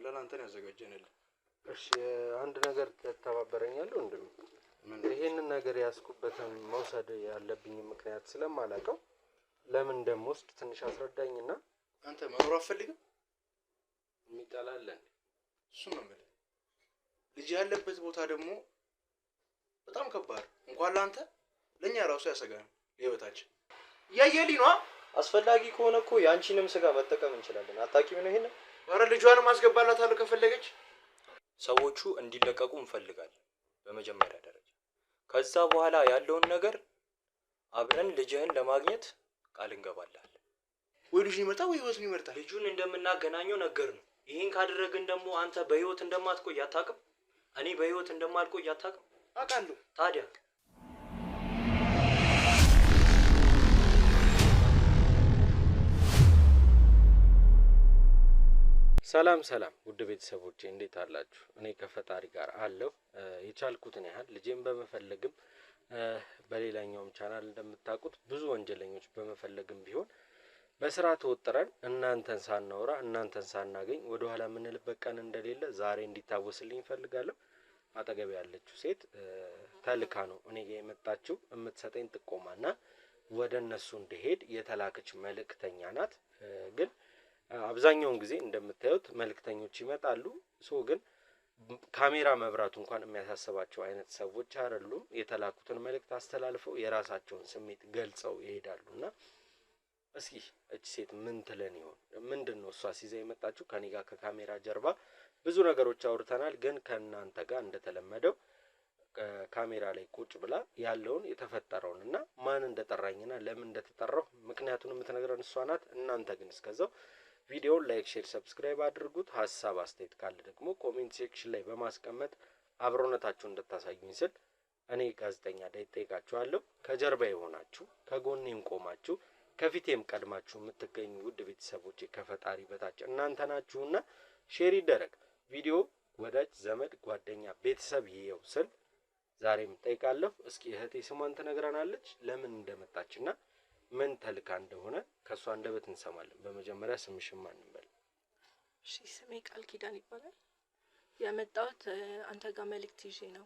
ለላንተ ነው ያዘጋጀንልህ። እሺ አንድ ነገር ተተባበረኛለሁ እንደም ይሄንን ነገር ያስኩበትን መውሰድ ያለብኝ ምክንያት ስለማላውቀው ለምን እንደምወስድ ትንሽ አስረዳኝና። አንተ መኖር አትፈልግም? የሚጠላለን እሱ ነው ማለት ልጅ ያለበት ቦታ ደግሞ በጣም ከባድ እንኳን ላንተ ለኛ ራሱ ያሰጋል ለህይወታችን። ያየሊ ነው አስፈላጊ ከሆነ እኮ ያንቺንም ስጋ መጠቀም እንችላለን። አታውቂም ነው ይሄን? ኧረ ልጇንም ማስገባላታለሁ ከፈለገች። ሰዎቹ እንዲለቀቁ እንፈልጋለን በመጀመሪያ ደረጃ። ከዛ በኋላ ያለውን ነገር አብረን ልጅህን ለማግኘት ቃል እንገባለን። ወይ ልጅ ይመጣ ወይ ህይወቱን ይመርጣል። ልጁን እንደምናገናኘው ነገር ነው። ይሄን ካደረግን ደግሞ አንተ በህይወት እንደማትቆይ አታውቅም? እኔ በህይወት እንደማልቆይ አታውቅም? አውቃለሁ። ታዲያ ሰላም ሰላም ውድ ቤተሰቦቼ እንዴት አላችሁ? እኔ ከፈጣሪ ጋር አለሁ። የቻልኩትን ያህል ልጄን በመፈለግም በሌላኛውም ቻናል እንደምታውቁት ብዙ ወንጀለኞች በመፈለግም ቢሆን በስራ ተወጥረን እናንተን ሳናወራ እናንተን ሳናገኝ ወደ ኋላ የምንልበት ቀን እንደሌለ ዛሬ እንዲታወስልኝ ፈልጋለሁ። አጠገብ ያለችው ሴት ተልካ ነው እኔ ጋር የመጣችው። የምትሰጠኝ ጥቆማና ወደ እነሱ እንድሄድ የተላከች መልእክተኛ ናት። ግን አብዛኛውን ጊዜ እንደምታዩት መልእክተኞች ይመጣሉ። ግን ካሜራ መብራቱ እንኳን የሚያሳስባቸው አይነት ሰዎች አይደሉም። የተላኩትን መልእክት አስተላልፈው የራሳቸውን ስሜት ገልጸው ይሄዳሉና እስኪ እቺ ሴት ምን ትለን ይሆን? ምንድነው እሷ ሲዛ የመጣችው? ከኔ ጋር ከካሜራ ጀርባ ብዙ ነገሮች አውርተናል። ግን ከእናንተ ጋር እንደተለመደው ካሜራ ላይ ቁጭ ብላ ያለውን የተፈጠረውንና ማን እንደጠራኝና ለምን እንደተጠራው ምክንያቱን የምትነግረን እሷ ናት። እናንተ ግን እስከዛው ቪዲዮውን ላይክ፣ ሼር፣ ሰብስክራይብ አድርጉት። ሐሳብ አስተያየት ካለ ደግሞ ኮሜንት ሴክሽን ላይ በማስቀመጥ አብሮነታችሁን እንድታሳዩኝ ስል እኔ ጋዜጠኛ ዳዊት ጠይቃችኋለሁ። ከጀርባ የሆናችሁ ከጎኔም ቆማችሁ ከፊቴም ቀድማችሁ የምትገኙ ውድ ቤተሰቦቼ ከፈጣሪ በታች እናንተ ናችሁና ሼር ይደረግ ቪዲዮ ወዳጅ ዘመድ ጓደኛ ቤተሰብ ይየው ስል ዛሬም ጠይቃለሁ። እስኪ እህቴ ስሟን ትነግረናለች ለምን እንደመጣችና ምን ተልካ እንደሆነ ከሷ አንደበት እንሰማለን። በመጀመሪያ ስምሽን ማን እንበል? እሺ ስሜ ቃል ኪዳን ይባላል። የመጣሁት አንተ ጋር መልእክት ይዤ ነው።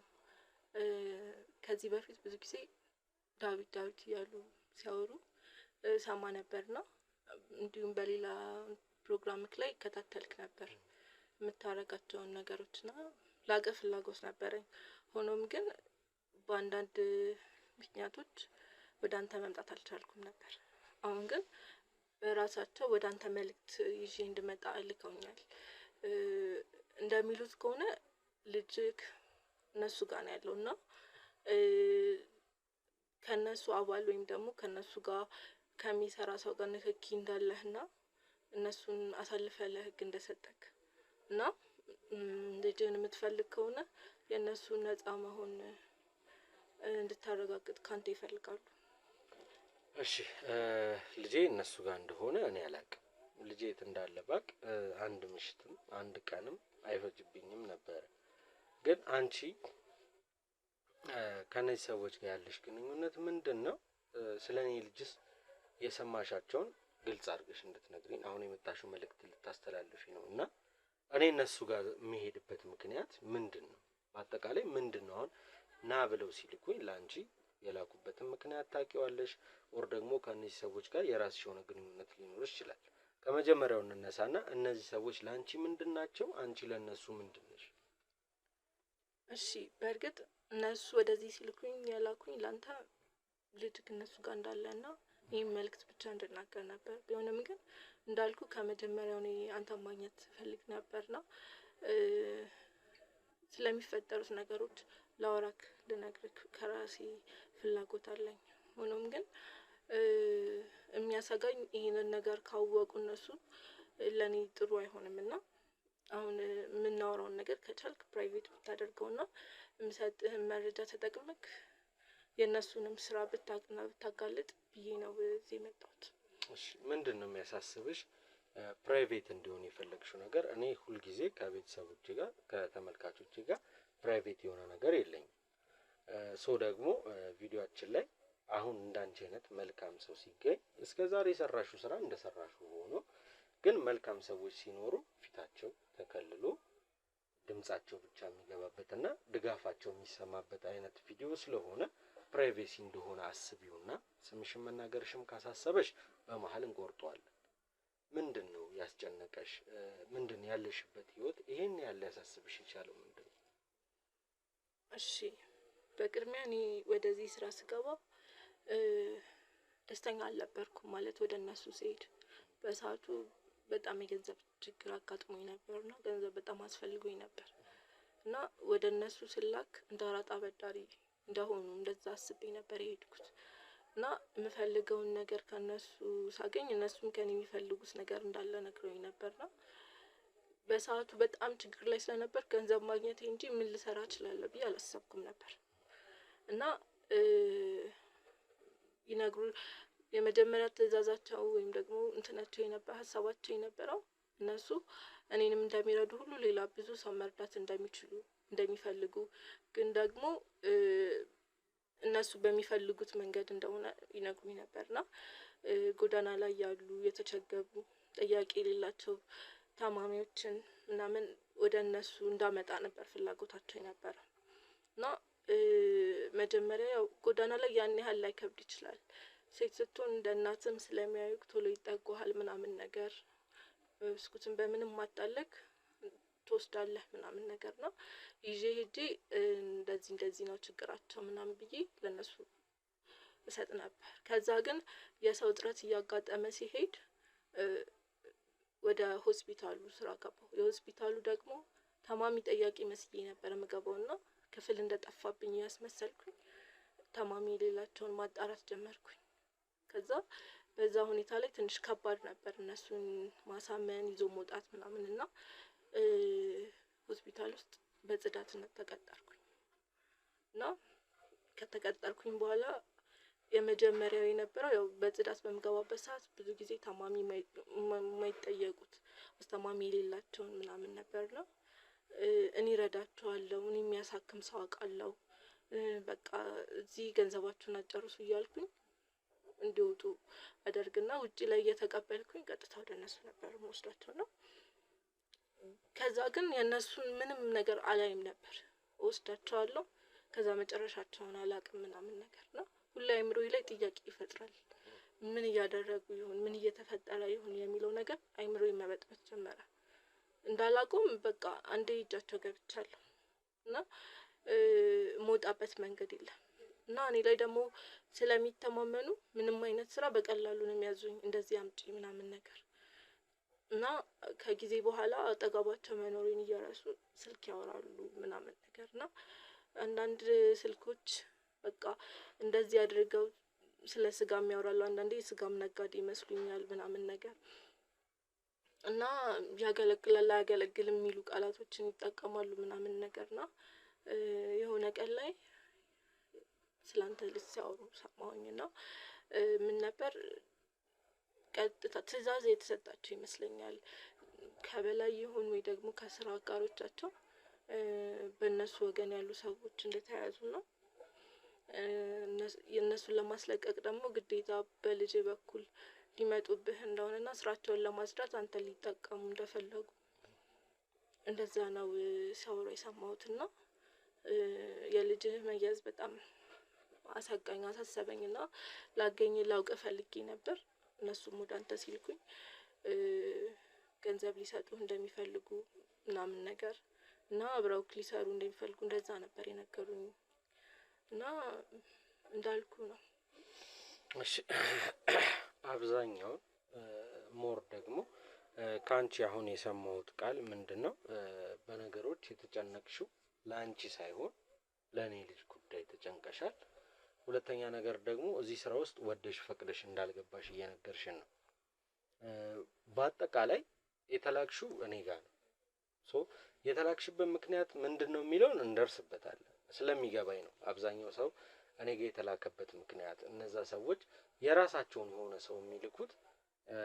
ከዚህ በፊት ብዙ ጊዜ ዳዊት እያሉ ሲያወሩ ሰማ ነበርና እንዲሁም በሌላ ፕሮግራምክ ላይ ከታተልክ ነበር የምታረጋቸውን ነገሮችና ላቀ ፍላጎት ነበረኝ። ሆኖም ግን በአንዳንድ ምክንያቶች ወደ አንተ መምጣት አልቻልኩም ነበር። አሁን ግን በራሳቸው ወደ አንተ መልእክት ይዤ እንድመጣ ልከውኛል። እንደሚሉት ከሆነ ልጅክ እነሱ ጋር ነው ያለውና ከነሱ አባል ወይም ደግሞ ከነሱ ጋር ከሚሰራ ሰው ጋር ንክኪ እንዳለህና እነሱን አሳልፈህ ለህግ እንደሰጠክ እና ልጅን የምትፈልግ ከሆነ የነሱን ነፃ መሆን እንድታረጋግጥ ካንተ ይፈልጋሉ። እሺ ልጄ እነሱ ጋር እንደሆነ እኔ አላውቅም። ልጄ የት እንዳለ ባቅ አንድ ምሽትም አንድ ቀንም አይፈጅብኝም ነበር። ግን አንቺ ከነዚህ ሰዎች ጋር ያለሽ ግንኙነት ምንድነው? ስለኔ ልጅስ የሰማሻቸውን ግልጽ አድርገሽ እንድትነግሪኝ አሁን የመጣሽው መልእክት ልታስተላልፊ ነውና እኔ እነሱ ጋር የሚሄድበት ምክንያት ምንድነው? በአጠቃላይ ምንድነው አሁን ና ብለው ሲልኩኝ ላንቺ የላኩበትን ምክንያት ታውቂዋለሽ? ወር ደግሞ ከነዚህ ሰዎች ጋር የራስሽ የሆነ ግንኙነት ሊኖርሽ ይችላል። ከመጀመሪያው እንነሳና እነዚህ ሰዎች ላንቺ ምንድናቸው? አንቺ ለነሱ ምንድነሽ? እሺ በእርግጥ እነሱ ወደዚህ ሲልኩኝ ያላኩኝ ላንተ ልጅክ እነሱ ጋር እንዳለና ይሄን መልእክት ብቻ እንድናገር ነበር። ቢሆንም ግን እንዳልኩ ከመጀመሪያው እኔ አንተ ማግኘት ፈልግ ነበርና ስለሚፈጠሩት ነገሮች ላወራክ ልነግርክ ከራሴ ፍላጎት አለኝ። ሆኖም ግን የሚያሰጋኝ ይሄንን ነገር ካወቁ እነሱ ለኔ ጥሩ አይሆንምና አሁን የምናወራውን ነገር ከቻልክ ፕራይቬት ብታደርገውና የምሰጥህን መረጃ ተጠቅመክ የነሱንም ስራ ብታቅና ብታጋልጥ ብዬ ነው እዚህ የመጣሁት። እሺ ምንድነው የሚያሳስብሽ? ፕራይቬት እንዲሆን የፈለግሽው ነገር? እኔ ሁሉ ጊዜ ከቤተሰቦቼ ጋር ከተመልካቾቼ ጋር ፕራይቬት የሆነ ነገር የለኝም። ደግሞ ቪዲዮአችን ላይ አሁን እንዳንቺ አይነት መልካም ሰው ሲገኝ እስከዛሬ የሰራሽው ስራ እንደሰራሽው ሆኖ ግን መልካም ሰዎች ሲኖሩ ፊታቸው ተከልሎ ድምጻቸው ብቻ የሚገባበትና ድጋፋቸው የሚሰማበት አይነት ቪዲዮ ስለሆነ ፕራይቬሲ እንደሆነ አስቢውና ስምሽን መናገርሽም ካሳሰበሽ በመሀል እንቆርጠዋለን። ምንድን ነው ያስጨነቀሽ? ምንድን ያለሽበት ህይወት ይሄን ያለ ያሳስብሽ የቻለው ምንድን ነው? እሺ በቅድሚያ እኔ ወደዚህ ስራ ስገባ ደስተኛ አልነበርኩም። ማለት ወደ እነሱ ሲሄድ በሰዓቱ በጣም የገንዘብ ችግር አጋጥሞኝ ነበርና ገንዘብ በጣም አስፈልጎኝ ነበር እና ወደ እነሱ ስላክ እንደ አራጣ አበዳሪ እንደሆኑ እንደዛ አስቤ ነበር የሄድኩት እና የምፈልገውን ነገር ከነሱ ሳገኝ እነሱም ከኔ የሚፈልጉት ነገር እንዳለ ነግረውኝ ነበርና በሰዓቱ በጣም ችግር ላይ ስለነበር ገንዘብ ማግኘት እንጂ ምን ልሰራ እችላለሁ ብዬ አላሰብኩም ነበር እና ይነግሩ የመጀመሪያ ትዕዛዛቸው ወይም ደግሞ እንትናቸው የነበረ ሀሳባቸው የነበረው እነሱ እኔንም እንደሚረዱ ሁሉ ሌላ ብዙ ሰው መርዳት እንደሚችሉ እንደሚፈልጉ ግን ደግሞ እነሱ በሚፈልጉት መንገድ እንደሆነ ይነግሩኝ ነበርና ጎዳና ላይ ያሉ የተቸገሩ ጥያቄ የሌላቸው ታማሚዎችን ምናምን ወደ እነሱ እንዳመጣ ነበር ፍላጎታቸው የነበረ እና መጀመሪያ ያው ጎዳና ላይ ያን ያህል ላይ ከብድ ይችላል። ሴት ስትሆን እንደ እናትም ስለሚያዩክ ቶሎ ይጠጉሃል ምናምን ነገር ብስኩትን በምንም ማጣለክ ትወስዳለህ ምናምን ነገር ነው ይዤ ሄጄ እንደዚህ ነው ችግራቸው ምናምን ብዬ ለነሱ እሰጥ ነበር። ከዛ ግን የሰው እጥረት እያጋጠመ ሲሄድ ወደ ሆስፒታሉ ስራ ገባሁ። የሆስፒታሉ ደግሞ ታማሚ ጠያቂ መስዬ ነበር የምገባውና ክፍል እንደጠፋብኝ ያስመሰልኩኝ ታማሚ የሌላቸውን ማጣራት ጀመርኩኝ። ከዛ በዛ ሁኔታ ላይ ትንሽ ከባድ ነበር እነሱን ማሳመን ይዞ መውጣት ምናምን እና ሆስፒታል ውስጥ በጽዳትነት ተቀጠርኩኝ እና ከተቀጠርኩኝ በኋላ የመጀመሪያው የነበረው ያው በጽዳት በመገባበት ሰዓት ብዙ ጊዜ ታማሚ የማይጠየቁት አስተማሚ የሌላቸውን ምናምን ነበርና እኔ ረዳቸዋለሁ እኔ የሚያሳክም ሰው አውቃለሁ በቃ እዚህ ገንዘባችሁን አጨርሱ እያልኩኝ እንዲወጡ አደርግና ውጪ ላይ እየተቀበልኩኝ ቀጥታ ወደ እነሱ ነበር የምወስዳቸው ነው። ከዛ ግን የእነሱን ምንም ነገር አላይም ነበር ወስዳቸዋለሁ ከዛ መጨረሻቸውን አላቅም ምናምን ነገር ነው ሁሉ አይምሮዬ ላይ ጥያቄ ይፈጥራል። ምን እያደረጉ ይሁን ምን እየተፈጠረ ይሁን የሚለው ነገር አይምሮዬ መበጥበጥ ጀመረ። እንዳላቆም በቃ አንዴ እጃቸው ገብቻለሁ እና ሞጣበት መንገድ የለም እና እኔ ላይ ደግሞ ስለሚተማመኑ ምንም አይነት ስራ በቀላሉ ነው የሚያዙኝ እንደዚህ አምጪ ምናምን ነገር እና ከጊዜ በኋላ አጠገባቸው መኖሬን እየረሱ ስልክ ያወራሉ ምናምን ነገር እና አንዳንድ ስልኮች በቃ እንደዚህ አድርገው ስለ ስጋም ያወራሉ አንዳንዴ ስጋም ነጋዴ ይመስሉኛል ምናምን ነገር እና ያገለግላል አያገለግልም የሚሉ ቃላቶችን ይጠቀማሉ ምናምን ነገርና የሆነ ቀን ላይ ስላንተ ልትያወሩ ሰማሁኝና ምን ነበር ቀጥታ ትዕዛዝ የተሰጣቸው ይመስለኛል ከበላይ ይሁን ወይ ደግሞ ከስራ አጋሮቻቸው በእነሱ ወገን ያሉ ሰዎች እንደተያዙ ነው። የእነሱን ለማስለቀቅ ደግሞ ግዴታ በልጅ በኩል ሊመጡብህ እንደሆነና ስራቸውን ለማስዳት አንተ ሊጠቀሙ እንደፈለጉ እንደዛ ነው ሲያወሩ የሰማሁትና የልጅህ መያዝ በጣም አሳጋኝ አሳሰበኝና ላገኝ ላውቅ ፈልጌ ነበር። እነሱም ወደ አንተ ሲልኩኝ ገንዘብ ሊሰጡህ እንደሚፈልጉ ምናምን ነገር እና አብረውክ ሊሰሩ እንደሚፈልጉ እንደዛ ነበር የነገሩኝ እና እንዳልኩ ነው። እሺ አብዛኛው ሞር ደግሞ ካንቺ አሁን የሰማሁት ቃል ምንድነው በነገሮች የተጨነቅሽው ላንቺ ሳይሆን ለኔ ልጅ ጉዳይ ተጨንቀሻል። ሁለተኛ ነገር ደግሞ እዚህ ስራ ውስጥ ወደሽ ፈቅደሽ እንዳልገባሽ እየነገርሽን ነው። በአጠቃላይ የተላክሽው እኔ ጋር ነው። የተላክሽበት ምክንያት ምንድነው የሚለውን እንደርስበታለን ስለሚገባኝ ነው። አብዛኛው ሰው እኔ ጋር የተላከበት ምክንያት እነዛ ሰዎች የራሳቸውን የሆነ ሰው የሚልኩት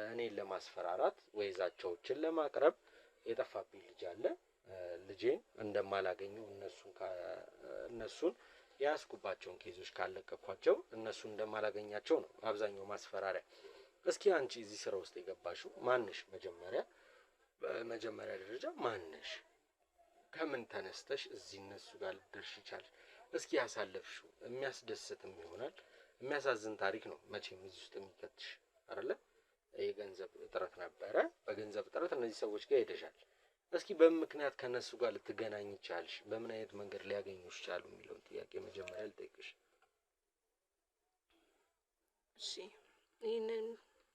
እኔን ለማስፈራራት ወይ ዛቻዎችን ለማቅረብ የጠፋብኝ ልጅ አለ ልጄን እንደማላገኘው እነሱን ያስኩባቸውን ኬዞች ካለቀኳቸው እነሱን እንደማላገኛቸው ነው አብዛኛው ማስፈራሪያ። እስኪ አንቺ እዚህ ስራ ውስጥ የገባሽው ማንሽ? መጀመሪያ ደረጃ ማንሽ? ከምን ተነስተሽ እዚህ እነሱ ጋር ልትደርሽ ይቻልሽ? እስኪ ያሳለፍሽው የሚያስደስትም ይሆናል የሚያሳዝን ታሪክ ነው መቼም እዚህ ውስጥ የሚከትሽ አይደለ? የገንዘብ እጥረት ነበረ። በገንዘብ እጥረት እነዚህ ሰዎች ጋር ሄደሻል። እስኪ በምን ምክንያት ከነሱ ጋር ልትገናኝ ይቻልሽ? በምን አይነት መንገድ ሊያገኙሽ ቻሉ የሚለውን ጥያቄ መጀመሪያ ልጠይቅሽ። እሺ ይህንን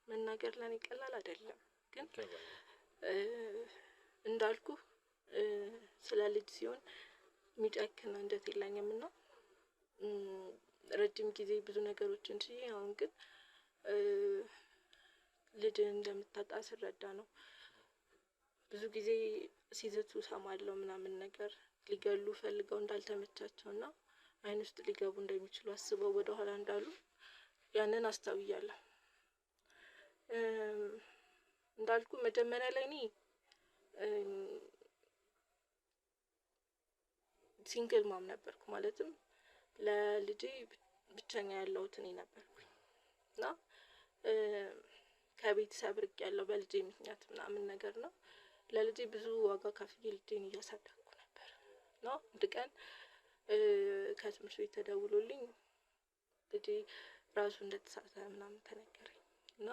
መናገር ለኔ ቀላል አይደለም፣ ግን እንዳልኩ ስለ ልጅ ሲሆን የሚጨክን አንጀት የለኝም እና ረጅም ጊዜ ብዙ ነገሮች እንጂ አሁን ግን ልጅን እንደምታጣ ስረዳ ነው። ብዙ ጊዜ ሲዘቱ ሰማለሁ ምናምን ነገር ሊገሉ ፈልገው እንዳልተመቻቸውና አይን ውስጥ ሊገቡ እንደሚችሉ አስበው ወደ ኋላ እንዳሉ ያንን አስተውያለሁ። እንዳልኩ መጀመሪያ ላይ እኔ ሲንግል ማም ነበርኩ፣ ማለትም ለልጄ ብቸኛ ያለሁት እኔ ነበርኩኝ እና ከቤተሰብ ርቅ ያለው በልጄ ምክንያት ምናምን ነገር ነው። ለልጄ ብዙ ዋጋ ከፍዬ ልጄን እያሳደግኩ ነበር እና አንድ ቀን ከትምህርት ቤት ተደውሎልኝ ልጄ ራሱ እንደተሳተ ምናምን ተነገረኝ እና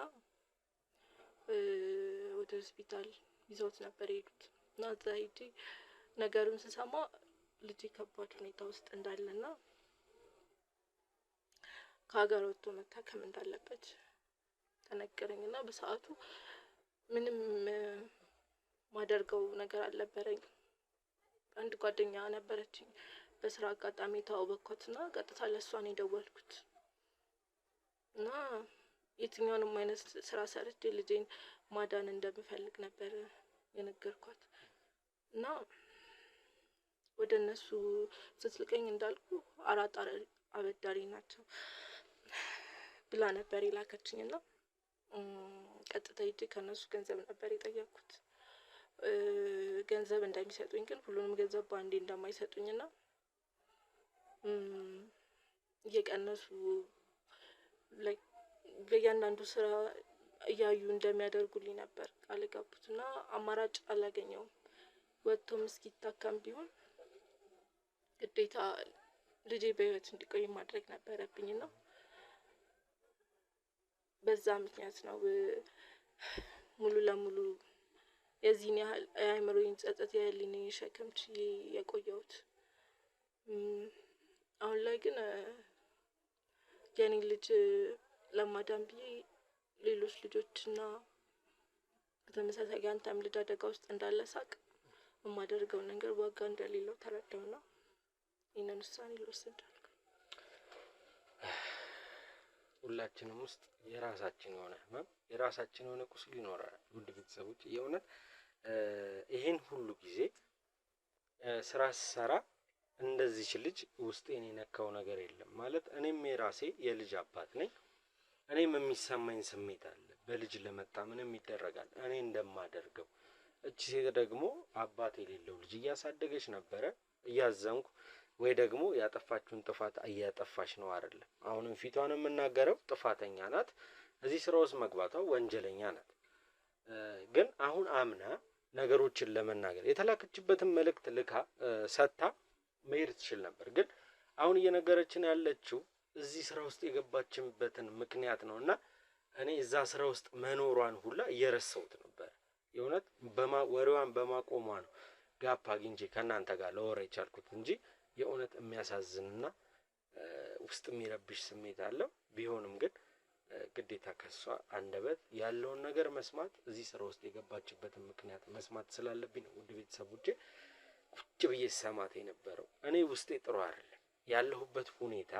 ወደ ሆስፒታል ይዘውት ነበር የሄዱት እና እዛ ሄጄ ነገሩን ስሰማ ልጄ ከባድ ሁኔታ ውስጥ እንዳለና ከሀገር ወጥቶ መታከም እንዳለበት ተነገረኝና በሰዓቱ ምንም ማደርገው ነገር አልነበረኝ። አንድ ጓደኛ ነበረችኝ በስራ አጋጣሚ ተዋወቅኳትና ቀጥታ ለሷ ነው የደወልኩት እና የትኛውንም አይነት ስራ ሰርቼ ልጄን ማዳን እንደምፈልግ ነበር የነገርኳት እና ወደ እነሱ ስትልቀኝ እንዳልኩ አራት አበዳሪ ናቸው ብላ ነበር የላከችኝና ቀጥታ ሄጄ ከነሱ ገንዘብ ነበር የጠየቅኩት። ገንዘብ እንደሚሰጡኝ ግን ሁሉንም ገንዘብ በአንዴ እንደማይሰጡኝና እየቀነሱ በእያንዳንዱ ስራ እያዩ እንደሚያደርጉልኝ ነበር ቃል የገቡትና አማራጭ አላገኘውም። ወጥቶም እስኪታከም ቢሆን ግዴታ ልጄ በህይወት እንዲቆይ ማድረግ ነበረብኝና በዛ ምክንያት ነው ሙሉ ለሙሉ የዚህን ያህል አእምሮዬን ጸጸት የህሊናዬን ሸክም ችዬ የቆየሁት። አሁን ላይ ግን የኔን ልጅ ለማዳን ብዬ ሌሎች ልጆችና በተመሳሳይ አንተም ልጅ አደጋ ውስጥ እንዳለ ሳቅ የማደርገው ነገር ዋጋ እንደሌለው ተረዳውና ይህንን ውሳኔ ልወስን ቻልኩ። ሁላችንም ውስጥ የራሳችን የሆነ ህመም የራሳችን የሆነ ቁስል ይኖራል። ውድ ቤተሰቦች የእውነት ይሄን ሁሉ ጊዜ ስራ ስሰራ እንደዚች ልጅ ውስጤን የነካው ነገር የለም ማለት እኔም የራሴ የልጅ አባት ነኝ። እኔም የሚሰማኝ ስሜት አለ። በልጅ ለመጣ ምንም ይደረጋል እኔ እንደማደርገው። እቺ ሴት ደግሞ አባት የሌለው ልጅ እያሳደገች ነበረ። እያዘንኩ ወይ ደግሞ ያጠፋችውን ጥፋት እያጠፋች ነው አይደለም። አሁንም ፊቷን የምናገረው ጥፋተኛ ናት። እዚህ ስራ ውስጥ መግባቷ ወንጀለኛ ናት። ግን አሁን አምና ነገሮችን ለመናገር የተላከችበትን መልእክት ልካ ሰታ መሄድ ትችል ነበር። ግን አሁን እየነገረችን ያለችው እዚህ ስራ ውስጥ የገባችበትን ምክንያት ነውና እኔ እዛ ስራ ውስጥ መኖሯን ሁላ እየረሳሁት ነበር። የእውነት ወሬዋን በማቆሟ ነው ጋፕ አግኝቼ ከእናንተ ጋር ለወሬ የቻልኩት እንጂ የእውነት የሚያሳዝንና ውስጥ የሚረብሽ ስሜት አለው። ቢሆንም ግን ግዴታ ከሷ አንደበት ያለውን ነገር መስማት እዚህ ስራ ውስጥ የገባችበትን ምክንያት መስማት ስላለብኝ ነው። ውድ ቤተሰቦቼ ቁጭ ብዬ ሰማት የነበረው እኔ ውስጤ ጥሩ አይደለም ያለሁበት ሁኔታ።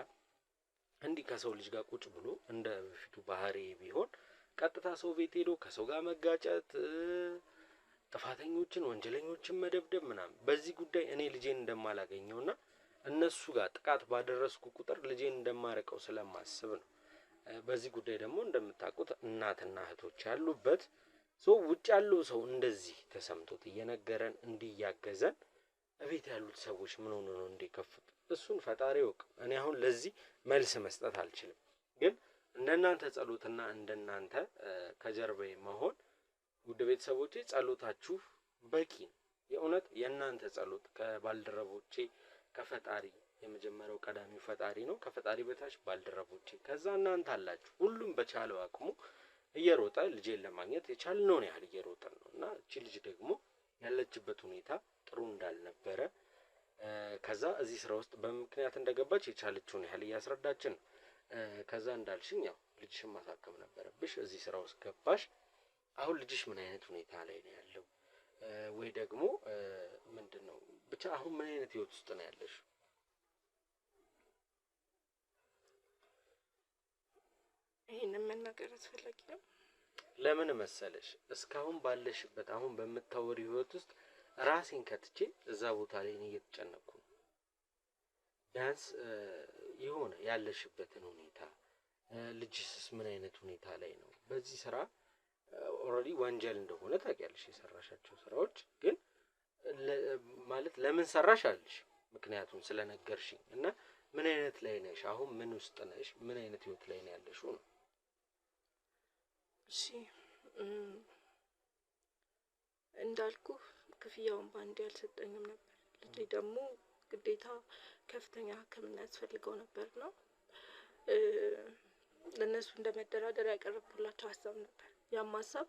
እንዲህ ከሰው ልጅ ጋር ቁጭ ብሎ እንደ በፊቱ ባህሪ ቢሆን ቀጥታ ሰው ቤት ሄዶ ከሰው ጋር መጋጨት፣ ጥፋተኞችን ወንጀለኞችን መደብደብ ምናምን በዚህ ጉዳይ እኔ ልጄን እንደማላገኘውና እነሱ ጋር ጥቃት ባደረስኩ ቁጥር ልጄን እንደማርቀው ስለማስብ ነው። በዚህ ጉዳይ ደግሞ እንደምታውቁት እናትና እህቶች ያሉበት ሰው ውጭ ያለው ሰው እንደዚህ ተሰምቶት እየነገረን እንዲያገዘን እቤት ያሉት ሰዎች ምን ሆኖ ነው እንዲከፉት እሱን ፈጣሪ ወቅ። እኔ አሁን ለዚህ መልስ መስጠት አልችልም። ግን እንደናንተ ጸሎትና እንደናንተ ከጀርባዬ መሆን ውድ ቤተሰቦቼ ጸሎታችሁ በቂ ነው። የእውነት ከእናንተ ጸሎት ከባልደረቦቼ ከፈጣሪ የመጀመሪያው ቀዳሚው ፈጣሪ ነው። ከፈጣሪ በታች ባልደረቦቼ፣ ከዛ እናንተ አላችሁ። ሁሉም በቻለው አቅሙ እየሮጠ ልጄን ለማግኘት የቻልነውን ያህል እየሮጠን ነው እና እቺ ልጅ ደግሞ ያለችበት ሁኔታ ጥሩ እንዳልነበረ ከዛ እዚህ ስራ ውስጥ በምክንያት እንደገባች የቻለችውን ያህል እያስረዳችን ነው። ከዛ እንዳልሽኝ ያው ልጅሽን ማሳከም ነበረብሽ፣ እዚህ ስራ ውስጥ ገባሽ። አሁን ልጅሽ ምን አይነት ሁኔታ ላይ ነው ያለው? ወይ ደግሞ ምንድነው ብቻ አሁን ምን አይነት ህይወት ውስጥ ነው ያለሽ? ይሄንን መናገር አስፈላጊ ነው? ለምን መሰለሽ እስካሁን ባለሽበት አሁን በምታወሪ ህይወት ውስጥ ራሴን ከትቼ እዛ ቦታ ላይ እኔ እየተጨነቅኩ ነው። ቢያንስ የሆነ ያለሽበትን ሁኔታ ልጅስስ ምን አይነት ሁኔታ ላይ ነው? በዚህ ስራ ኦልሬዲ ወንጀል እንደሆነ ታውቂያለሽ። የሰራሻቸው ስራዎች ግን ማለት ለምን ሰራሽ አለሽ ምክንያቱም ስለነገርሽኝ እና ምን አይነት ላይ ነሽ አሁን? ምን ውስጥ ነሽ? ምን አይነት ህይወት ላይ ነው ያለሽው ነው? እሺ እንዳልኩ ክፍያውን ባንዴ አልሰጠኝም ነበር። ልጄ ደግሞ ግዴታ ከፍተኛ ሕክምና ያስፈልገው ነበር ነው ለነሱ እንደ መደራደሪያ ያቀረብኩላቸው ሀሳብ ነበር። ያም ሀሳብ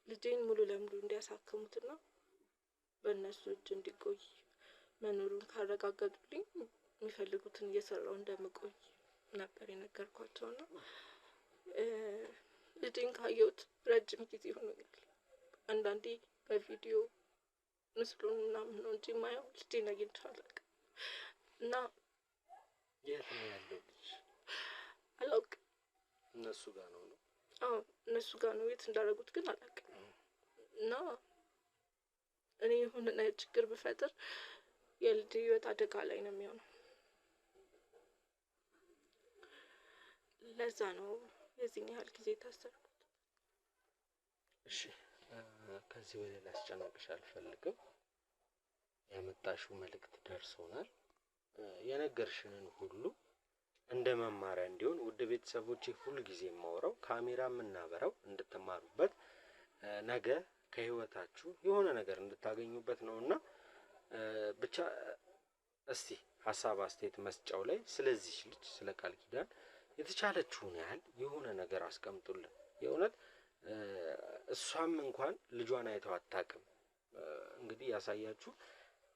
ልጄን ሙሉ ለሙሉ እንዲያሳክሙትና በእነሱ እጅ እንዲቆይ መኖሩን ካረጋገጡልኝ የሚፈልጉትን እየሰራው እንደምቆይ ነበር የነገርኳቸውና ልጄን ካየሁት ረጅም ጊዜ ሆኖኛል። አንዳንዴ በቪዲዮ ምስሉን ምናምን ነው እንጂ የማየው ልጄን አግኝቼው አላውቅም። እና የት ነው ያለው ልጅ? አላውቅም። እነሱ ጋር ነው? አዎ እነሱ ጋር ነው። የት እንዳደረጉት ግን አላውቅም። እና እኔ የሆነ ችግር ብፈጥር የልጄ ህይወት አደጋ ላይ ነው የሚሆነው። ለዛ ነው የዚህን ያህል ጊዜ ታሰርኩት። እሺ ከዚህ በላይ ላስጨንቅሽ አልፈልግም። ያመጣሽው መልእክት ደርሶናል። የነገርሽንን ሁሉ እንደ መማሪያ እንዲሆን ውድ ቤተሰቦቼ ሁሉ ጊዜ የማወራው ካሜራ የምናበራው እንድትማሩበት ነገ ከህይወታችሁ የሆነ ነገር እንድታገኙበት ነውና ብቻ እስቲ ሀሳብ አስተያየት መስጫው ላይ ስለዚህ ልጅ ስለ ቃል ኪዳን የተቻለችውን ያህል የሆነ ነገር አስቀምጡልን። የእውነት እሷም እንኳን ልጇን አይተው አታውቅም። እንግዲህ ያሳያችሁ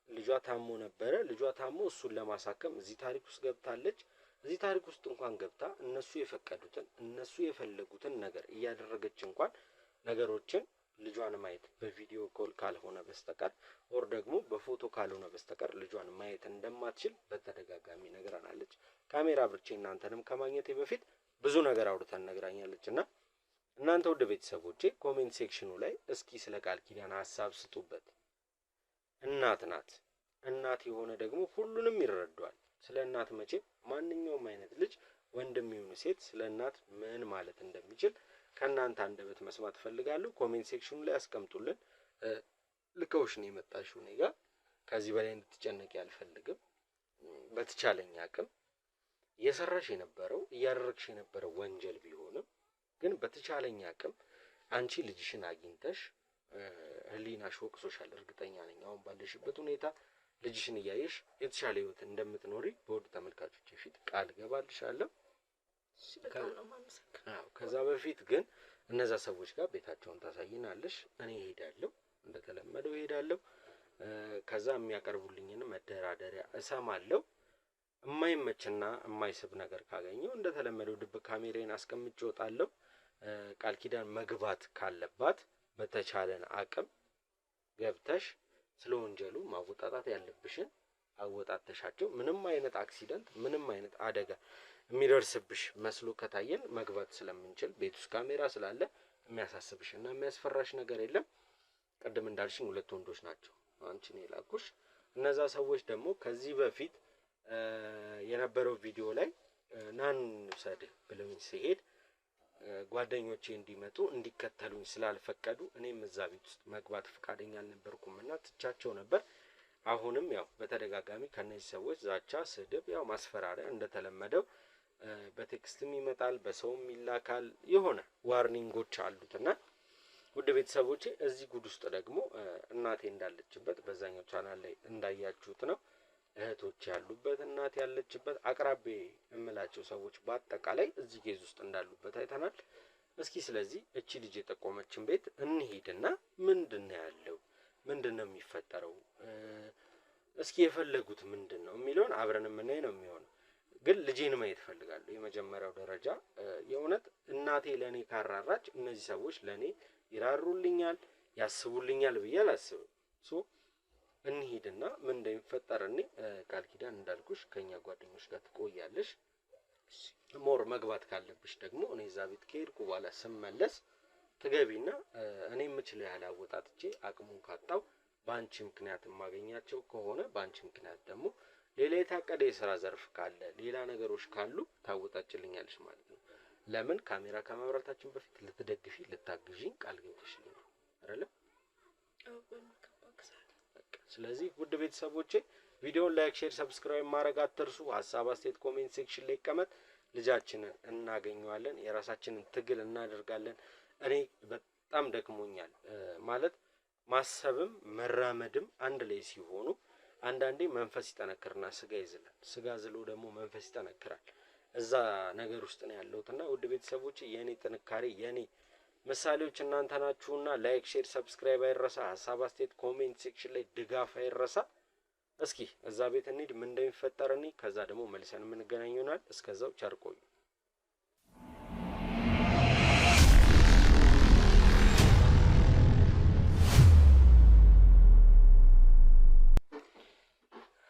ልጇ ታሞ ነበረ። ልጇ ታሞ እሱን ለማሳከም እዚህ ታሪክ ውስጥ ገብታለች። እዚህ ታሪክ ውስጥ እንኳን ገብታ እነሱ የፈቀዱትን እነሱ የፈለጉትን ነገር እያደረገች እንኳን ነገሮችን ልጇን ማየት በቪዲዮ ኮል ካልሆነ በስተቀር ኦር ደግሞ በፎቶ ካልሆነ በስተቀር ልጇን ማየት እንደማትችል በተደጋጋሚ ነግራናለች። ካሜራ ብርቼ እናንተንም ከማግኘቴ በፊት ብዙ ነገር አውርተን ነግራኛለች። እና እናንተ ወደ ቤተሰቦቼ ኮሜንት ሴክሽኑ ላይ እስኪ ስለ ቃል ኪዳን ሀሳብ ስጡበት። እናት ናት። እናት የሆነ ደግሞ ሁሉንም ይረዳዋል። ስለ እናት መቼም ማንኛውም አይነት ልጅ ወንድም ይሁን ሴት ስለ እናት ምን ማለት እንደሚችል ከእናንተ አንደበት መስማት ፈልጋለሁ። ኮሜንት ሴክሽኑ ላይ አስቀምጡልን። ልከውሽ ነው የመጣሽው እኔ ጋር። ከዚህ በላይ እንድትጨነቂ አልፈልግም። በተቻለኝ አቅም እየሰራሽ የነበረው እያደረግሽ የነበረው ወንጀል ቢሆንም ግን በተቻለኝ አቅም አንቺ ልጅሽን አግኝተሽ ህሊናሽ ወቅሶሻል። እርግጠኛ ነኝ አሁን ባለሽበት ሁኔታ ልጅሽን እያየሽ የተሻለ ህይወት እንደምትኖሪ በውድ ተመልካቾች ፊት ቃል ገባልሻለሁ። ከዛ በፊት ግን እነዛ ሰዎች ጋር ቤታቸውን ታሳይናለሽ። እኔ እሄዳለሁ፣ እንደተለመደው እሄዳለሁ። ከዛ የሚያቀርቡልኝን መደራደሪያ እሰማለሁ። የማይመችና የማይስብ ነገር ካገኘው እንደተለመደው ድብቅ ካሜራዬን አስቀምጬ እወጣለሁ። ቃል ኪዳን መግባት ካለባት በተቻለን አቅም ገብተሽ ስለ ወንጀሉ ማወጣጣት ያለብሽን አወጣተሻቸው ምንም አይነት አክሲደንት ምንም አይነት አደጋ የሚደርስብሽ መስሎ ከታየን መግባት ስለምንችል ቤት ውስጥ ካሜራ ስላለ የሚያሳስብሽና የሚያስፈራሽ ነገር የለም። ቀደም እንዳልሽኝ ሁለት ወንዶች ናቸው አንቺን የላኩሽ። እነዛ ሰዎች ደግሞ ከዚህ በፊት የነበረው ቪዲዮ ላይ ናን ሰድ ብለውኝ ሲሄድ ጓደኞቼ እንዲመጡ እንዲከተሉኝ ስላልፈቀዱ እኔም እዛ ቤት ውስጥ መግባት ፈቃደኛ አልነበርኩምና ትቻቸው ነበር። አሁንም ያው በተደጋጋሚ ከነዚህ ሰዎች ዛቻ፣ ስድብ፣ ያው ማስፈራሪያ እንደተለመደው በቴክስትም ይመጣል፣ በሰውም ይላካል። የሆነ ዋርኒንጎች አሉትና ውድ ቤተሰቦቼ እዚህ ጉድ ውስጥ ደግሞ እናቴ እንዳለችበት በዛኛው ቻናል ላይ እንዳያችሁት ነው። እህቶች ያሉበት እናት ያለችበት አቅራቢ እምላቸው ሰዎች በአጠቃላይ እዚህ ኬዝ ውስጥ እንዳሉበት አይተናል። እስኪ ስለዚህ እቺ ልጅ የጠቆመችን ቤት እንሂድና ምንድነው ያለው፣ ምንድነው የሚፈጠረው፣ እስኪ የፈለጉት ምንድነው የሚለውን አብረን የምናይ ነው የሚሆነው። ግን ልጄን ማየት ፈልጋለሁ። የመጀመሪያው ደረጃ የእውነት እናቴ ለኔ ካራራች እነዚህ ሰዎች ለኔ ይራሩልኛል፣ ያስቡልኛል ብዬ አላስብም። ሶ እንሂድና ምን እንደሚፈጠር እኔ ቃል ኪዳን እንዳልኩሽ ከኛ ጓደኞች ጋር ትቆያለሽ። ሞር መግባት ካለብሽ ደግሞ እኔ እዛ ቤት ከሄድኩ በኋላ ስመለስ ትገቢና እኔ የምችለው ያህል አወጣጥቼ አቅሙን ካጣው በአንቺ ምክንያት የማገኛቸው ከሆነ በአንቺ ምክንያት ደግሞ ሌላ የታቀደ የስራ ዘርፍ ካለ ሌላ ነገሮች ካሉ ታወጣጭልኛለሽ ማለት ነው። ለምን ካሜራ ከማብራታችን በፊት ልትደግፊ ልታግዢኝ ቃል ገብተሽልኝ አይደለም? ስለዚህ ውድ ቤተሰቦቼ ቪዲዮውን ላይክ፣ ሼር፣ ሰብስክራይብ ማድረግ አትርሱ። ሀሳብ አስተያየት ኮሜንት ሴክሽን ላይ ይቀመጥ። ልጃችንን እናገኘዋለን፣ የራሳችንን ትግል እናደርጋለን። እኔ በጣም ደክሞኛል ማለት ማሰብም መራመድም አንድ ላይ ሲሆኑ አንዳንዴ መንፈስ ይጠነክርና ስጋ ይዝላል፣ ስጋ ዝሎ ደግሞ መንፈስ ይጠነክራል። እዛ ነገር ውስጥ ነው ያለሁትና ውድ ቤተሰቦቼ የኔ ጥንካሬ የኔ ምሳሌዎች እናንተ ናችሁና ላይክ፣ ሼር፣ ሰብስክራይብ አይረሳ። ሀሳብ አስተያየት ኮሜንት ሴክሽን ላይ ድጋፍ አይረሳ። እስኪ እዛ ቤት እንሂድ፣ ምን እንደሚፈጠር እኔ ከዛ ደግሞ መልሰን የምንገናኝ ይሆናል። እስከዛው ቸር ቆዩ።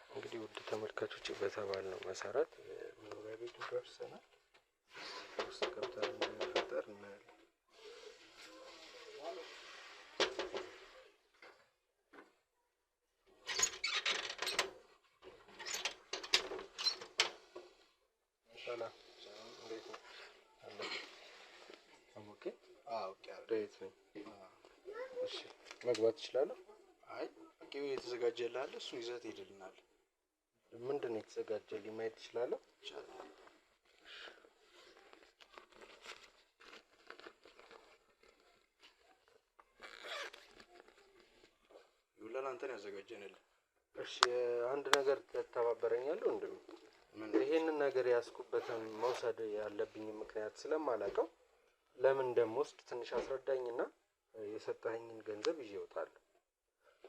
እንግዲህ ውድ ተመልካቾች በተባልነው መሰረት መኖሪያ ቤቱ ደርሰናል። ውስጥ ገብተን እንደሚፈጠር እናያለን። ሰላም እንዴት ነው? ኦኬ ዳዊት ነኝ። እሺ መግባት እችላለሁ? አይ በቂው የተዘጋጀልህ አለ፣ እሱን ይዘህ ትሄድልናለህ። ምንድን ነው የተዘጋጀልኝ? ማየት እችላለሁ? ይቻላል። ይኸውልህ አንተን ያዘጋጀንልህ። እሺ አንድ ነገር ተተባበረኛለሁ እንደም ይሄንን ነገር ያስኩበትን መውሰድ ያለብኝ ምክንያት ስለማላውቀው ለምን እንደምወስድ ትንሽ አስረዳኝና የሰጠኸኝን ገንዘብ ይዤ እወጣለሁ።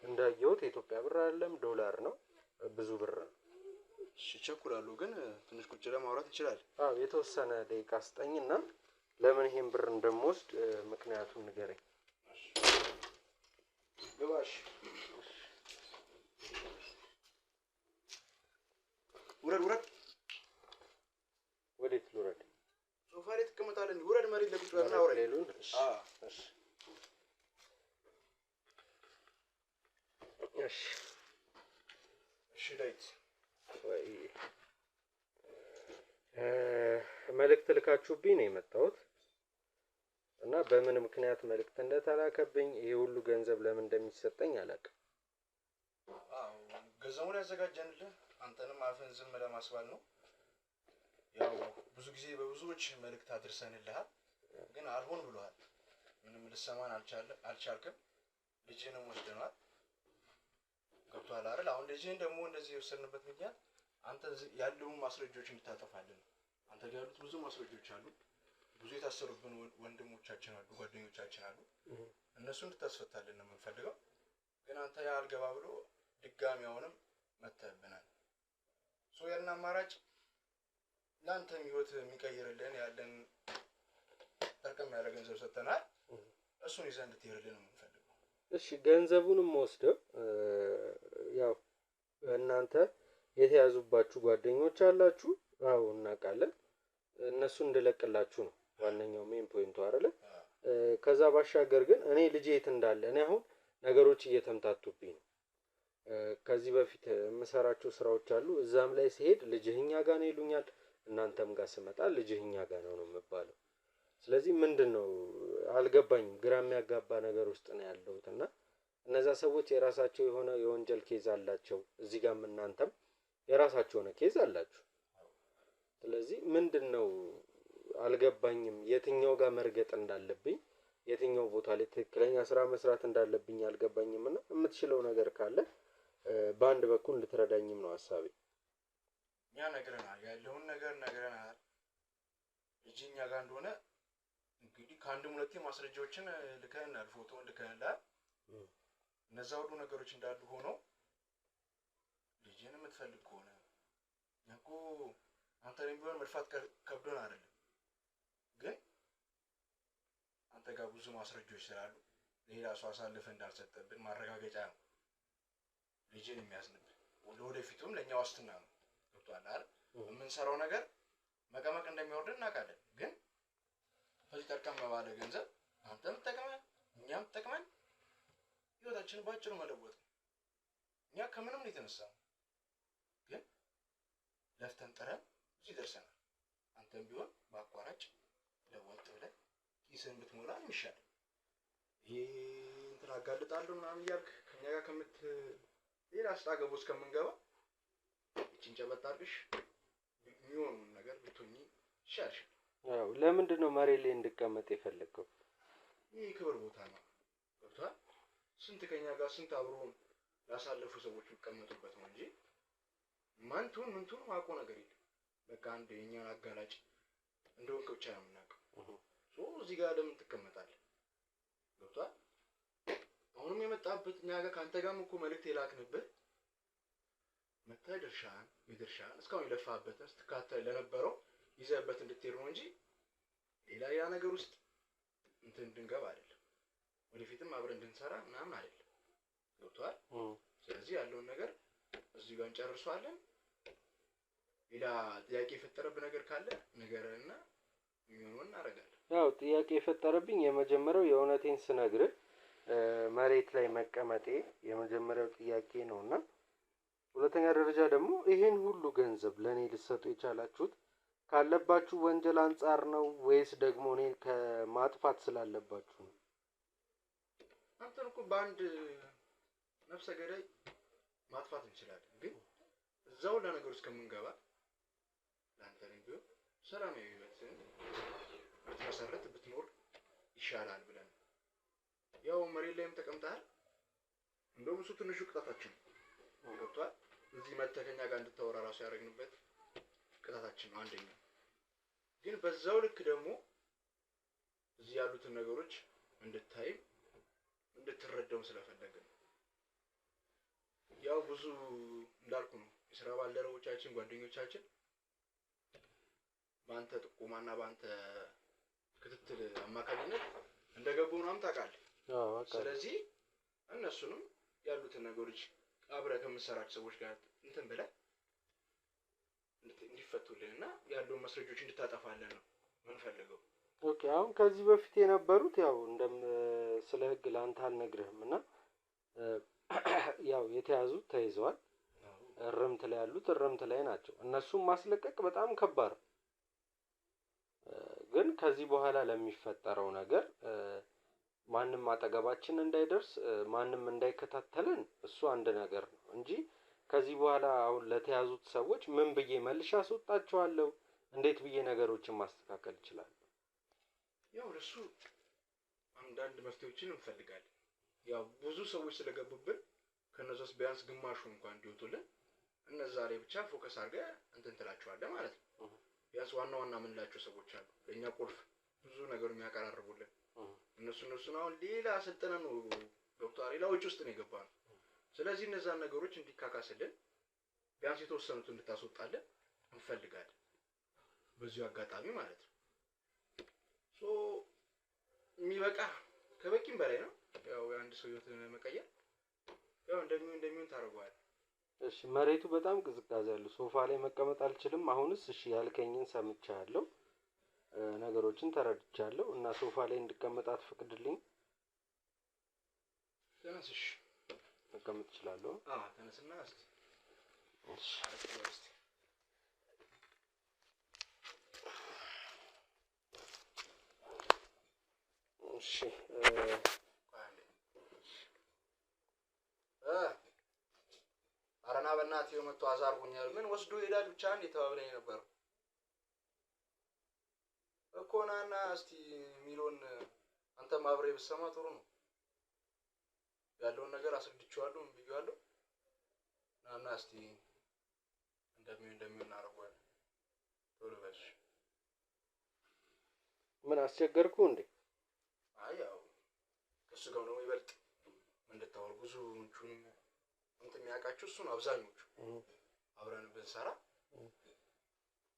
እንዳየሁት የኢትዮጵያ ብር አይደለም ዶላር ነው፣ ብዙ ብር ነው። እሺ ቸኩላለሁ፣ ግን ትንሽ ቁጭ ለማውራት እንችላለን። አዎ የተወሰነ ደቂቃ ስጠኝና ለምን ይሄን ብር እንደምወስድ ምክንያቱን ንገረኝ። ግባሽ። ውረድ ውረድ። ወዴት ልውረድ? ሶፋ ላይ ትቀመጣለህ። ውረድ፣ መሬት ላይ ቁጭ በልና አውራኝ። እሺ እሺ እሺ እሺ ዳዊት ወይ መልእክት ልካችሁብኝ ነው የመጣሁት እና በምን ምክንያት መልእክት እንደተላከብኝ ይሄ ሁሉ ገንዘብ ለምን እንደሚሰጠኝ አላውቅም። አዎ ገንዘቡን ያዘጋጀንልህ አንተንም አፍህን ዝም ለማስባል ነው። ያው ብዙ ጊዜ በብዙዎች መልእክት አድርሰንልሃል፣ ግን አልሆን ብሎሃል። ምንም ልሰማን አልቻልክም። ልጅህንም ወስደናል። ገብቶሃል አይደል? አሁን ልጅህን ደግሞ እንደዚህ የወሰድንበት ምክንያት አንተ ያሉን ማስረጃዎች እንድታጠፋልን ነው። አንተ ጋር ያሉት ብዙ ማስረጃዎች አሉ። ብዙ የታሰሩብን ወንድሞቻችን አሉ፣ ጓደኞቻችን አሉ። እነሱ እንድታስፈታልን ነው የምንፈልገው። ግን አንተ ያ አልገባ ብሎ ድጋሚ አሁንም መተህብናል። ሶ ያንን አማራጭ ለአንተም ህይወት የሚቀይርልን ያለን ጠርቀም ያለ ገንዘብ ሰጥተናል። እሱን ይዘህ እንድትሄድልን ነው የምንፈልገው። እሺ ገንዘቡንም ወስደው ያው እናንተ የተያዙባችሁ ጓደኞች አላችሁ። አዎ እናውቃለን። እነሱ እንደለቅላችሁ ነው ዋነኛው ሜን ፖይንቱ አይደለ? ከዛ ባሻገር ግን እኔ ልጄ የት እንዳለ እኔ አሁን ነገሮች እየተምታቱብኝ ነው። ከዚህ በፊት የምሰራቸው ስራዎች አሉ። እዛም ላይ ሲሄድ ልጅህ እኛ ጋር ነው ይሉኛል። እናንተም ጋር ስመጣ ልጅህ እኛ ጋር ነው የምባለው። ስለዚህ ምንድነው አልገባኝም። ግራ የሚያጋባ ነገር ውስጥ ነው ያለሁት እና እነዛ ሰዎች የራሳቸው የሆነ የወንጀል ኬዝ አላቸው። እዚህ ጋርም እናንተም የራሳቸው የሆነ ኬዝ አላችሁ። ስለዚህ ምንድነው አልገባኝም። የትኛው ጋር መርገጥ እንዳለብኝ የትኛው ቦታ ላይ ትክክለኛ ስራ መስራት እንዳለብኝ አልገባኝም እና የምትችለው ነገር ካለ በአንድ በኩል ልትረዳኝም ነው ሀሳቤ። እኛ ነግረናል፣ ያለውን ነገር ነግረናል። ልጅ እኛ ጋር እንደሆነ እንግዲህ ከአንድም ሁለቴ ማስረጃዎችን ልከንናል፣ ፎቶውን ልከንላል። እነዛ ሁሉ ነገሮች እንዳሉ ሆነው ልጅን የምትፈልግ ከሆነ እኛ እኮ አንተንም ቢሆን መድፋት ከብዶን አይደለም፣ ግን አንተ ጋር ብዙ ማስረጃዎች ስላሉ ሌላ ሰው አሳልፈህ እንዳልሰጠብን ማረጋገጫ ነው ልጅን የሚያዝንብን። ለወደፊቱም ለእኛ ዋስትና ነው። ገብቶሃል አይደል? የምንሰራው ነገር መቀመቅ እንደሚወርድ እናውቃለን፣ ግን በዚህ ጠርቀም ባለ ገንዘብ አንተም ጠቅመን እኛም ጠቅመን ህይወታችንን ባጭሩ መለወጥ ነው። እኛ ከምንም ነው የተነሳነው፣ ግን ለፍተን ጥረን እዚህ ደርሰናል። አንተም ቢሆን በአቋራጭ ለወጥ ብለህ ኪስህን ብትሞላ ነው የሚሻለው። ይሄ እንትን አጋልጣለሁ ምናምን እያልክ ከኛ ጋር ሌላ አስጣገቡ እስከምንገባ ይህችን ጨበጥ አድርግሽ የሚሆኑ ነገር ብትሆኚ ይሻልሻል። አዎ፣ ለምንድን ነው መሬት ላይ እንድቀመጥ የፈለግከው? ይህ ክብር ቦታ ነው። ገብቶሃል? ስንት ከኛ ጋር ስንት አብሮ ያሳለፉ ሰዎች የሚቀመጡበት ነው እንጂ ማንቱን ምንቱን ማውቀው ነገር የለም። በቃ አንድ የኛን አጋላጭ እንደሆንክ ብቻ ነው የምናውቀው። እዚህ ጋር ለምን ትቀመጣለህ? ገብቶሃል? አሁንም የመጣበት እኛ ጋር ከአንተ ጋርም እኮ መልእክት የላክንብህ መተህ የድርሻህን እስካሁን የለፋህበትን ስትካተል ለነበረው ይዘህበት እንድትሄድ ነው እንጂ ሌላ ያ ነገር ውስጥ እንትን እንድንገባ አይደለም። ወደፊትም አብረን እንድንሰራ ምናምን አይደለም። ገብቶሃል? ስለዚህ ያለውን ነገር እዚህ ጋር እንጨርሰዋለን። ሌላ ጥያቄ የፈጠረብህ ነገር ካለ ንገረንና የሚሆነውን እናደርጋለን። ያው ጥያቄ የፈጠረብኝ የመጀመሪያው የእውነቴን ስነግርህ መሬት ላይ መቀመጤ የመጀመሪያው ጥያቄ ነውና፣ ሁለተኛ ደረጃ ደግሞ ይሄን ሁሉ ገንዘብ ለኔ ልትሰጡ የቻላችሁት ካለባችሁ ወንጀል አንጻር ነው ወይስ ደግሞ እኔ ከማጥፋት ስላለባችሁ ነው? አንተን እኮ በአንድ ነፍሰ ገዳይ ማጥፋት እንችላለን፣ ግን እዛው ለነገሩ እስከምንገባ ለአንተንም ቢሆን ሰላማዊ ህይወትን ብትመሰረት ብትኖር ይሻላል ብለን ያው መሬት ላይም ተቀምጠሃል። እንደውም እሱ ትንሹ ቅጣታችን ነው። ገብቶሃል? እዚህ መተህ ከኛ ጋር እንድታወራ ራሱ ያደረግንበት ቅጣታችን ነው አንደኛ። ግን በዛው ልክ ደግሞ እዚህ ያሉትን ነገሮች እንድታይም እንድትረዳው ስለፈለግን ነው። ያው ብዙ እንዳልኩ ነው የስራ ባልደረቦቻችን ጓደኞቻችን በአንተ ጥቆማና በአንተ ክትትል አማካኝነት እንደገቡ ምናምን ታውቃለህ። ስለዚህ እነሱንም ያሉትን ነገሮች አብረህ ከምትሰራቸው ሰዎች ጋር እንትን ብለህ እንዲፈቱልንና ያለውን መስረጆች እንድታጠፋለን ነው የምንፈልገው። ኦኬ፣ አሁን ከዚህ በፊት የነበሩት ያው ስለ ህግ ላንተ አልነግርህም እና ያው የተያዙት ተይዘዋል። እርምት ላይ ያሉት እርምት ላይ ናቸው። እነሱም ማስለቀቅ በጣም ከባድ ነው። ግን ከዚህ በኋላ ለሚፈጠረው ነገር ማንም አጠገባችን እንዳይደርስ ማንም እንዳይከታተልን እሱ አንድ ነገር ነው እንጂ ከዚህ በኋላ አሁን ለተያዙት ሰዎች ምን ብዬ መልሼ አስወጣቸዋለሁ? እንዴት ብዬ ነገሮችን ማስተካከል እችላለሁ? ያው ለሱ አንዳንድ መፍትሄዎችን እንፈልጋለን። ያው ብዙ ሰዎች ስለገቡብን ከነዛስ ቢያንስ ግማሹ እንኳን እንዲወጡልን እነዛ ላይ ብቻ ፎከስ አድርገህ እንትን ትላቸዋለህ ማለት ነው። ቢያንስ ዋና ዋና የምንላቸው ሰዎች አሉ ለእኛ ቁልፍ ብዙ ነገር የሚያቀራርቡልን። እነሱን አሁን ሌላ ስልጠና ነው ገብቶሃል? ሌላ ወጪ ውስጥ ነው የገባነው። ስለዚህ እነዛን ነገሮች እንዲካካስልን ቢያንስ የተወሰኑት እንድታስወጣለን እንፈልጋለን በዚሁ አጋጣሚ ማለት ነው። የሚበቃ ከበቂም በላይ ነው። ያው የአንድ ሰው ህይወትን መቀየር ያው እንደሚሆን ታደርገዋለህ። እሺ፣ መሬቱ በጣም ቅዝቃዜ አለው። ሶፋ ላይ መቀመጥ አልችልም። አሁንስ እሺ ያልከኝን ሰምቻለሁ፣ ነገሮችን ተረድቻለሁ እና ሶፋ ላይ እንድቀመጥ አትፈቅድልኝ? ተነስሽ መቀመጥ እችላለሁ? ተነስና እስቲ እሺ እሺ አረና በእናትህ መጥቶ አዛርጉኛል። ምን ወስዶ ይሄዳል ብቻ እንዴ ተባብለኝ ነበር እኮ። ናና እስቲ ሚሎን አንተም አብሬ ብትሰማ ጥሩ ነው። ያለውን ነገር አስረድቼዋለሁ፣ ምን ብዬዋለሁ። ናና እስቲ እንደሚሆን እናደርገዋለን። ቶሎ በል። ምን አስቸገርኩ እንዴ? አይ ያው ከሱ ጋር ነው ይበልጥ እንድታወሩ ብዙዎቹን እንትን የሚያውቃቸው እሱ ነው። አብዛኞቹ አብረን ብንሰራ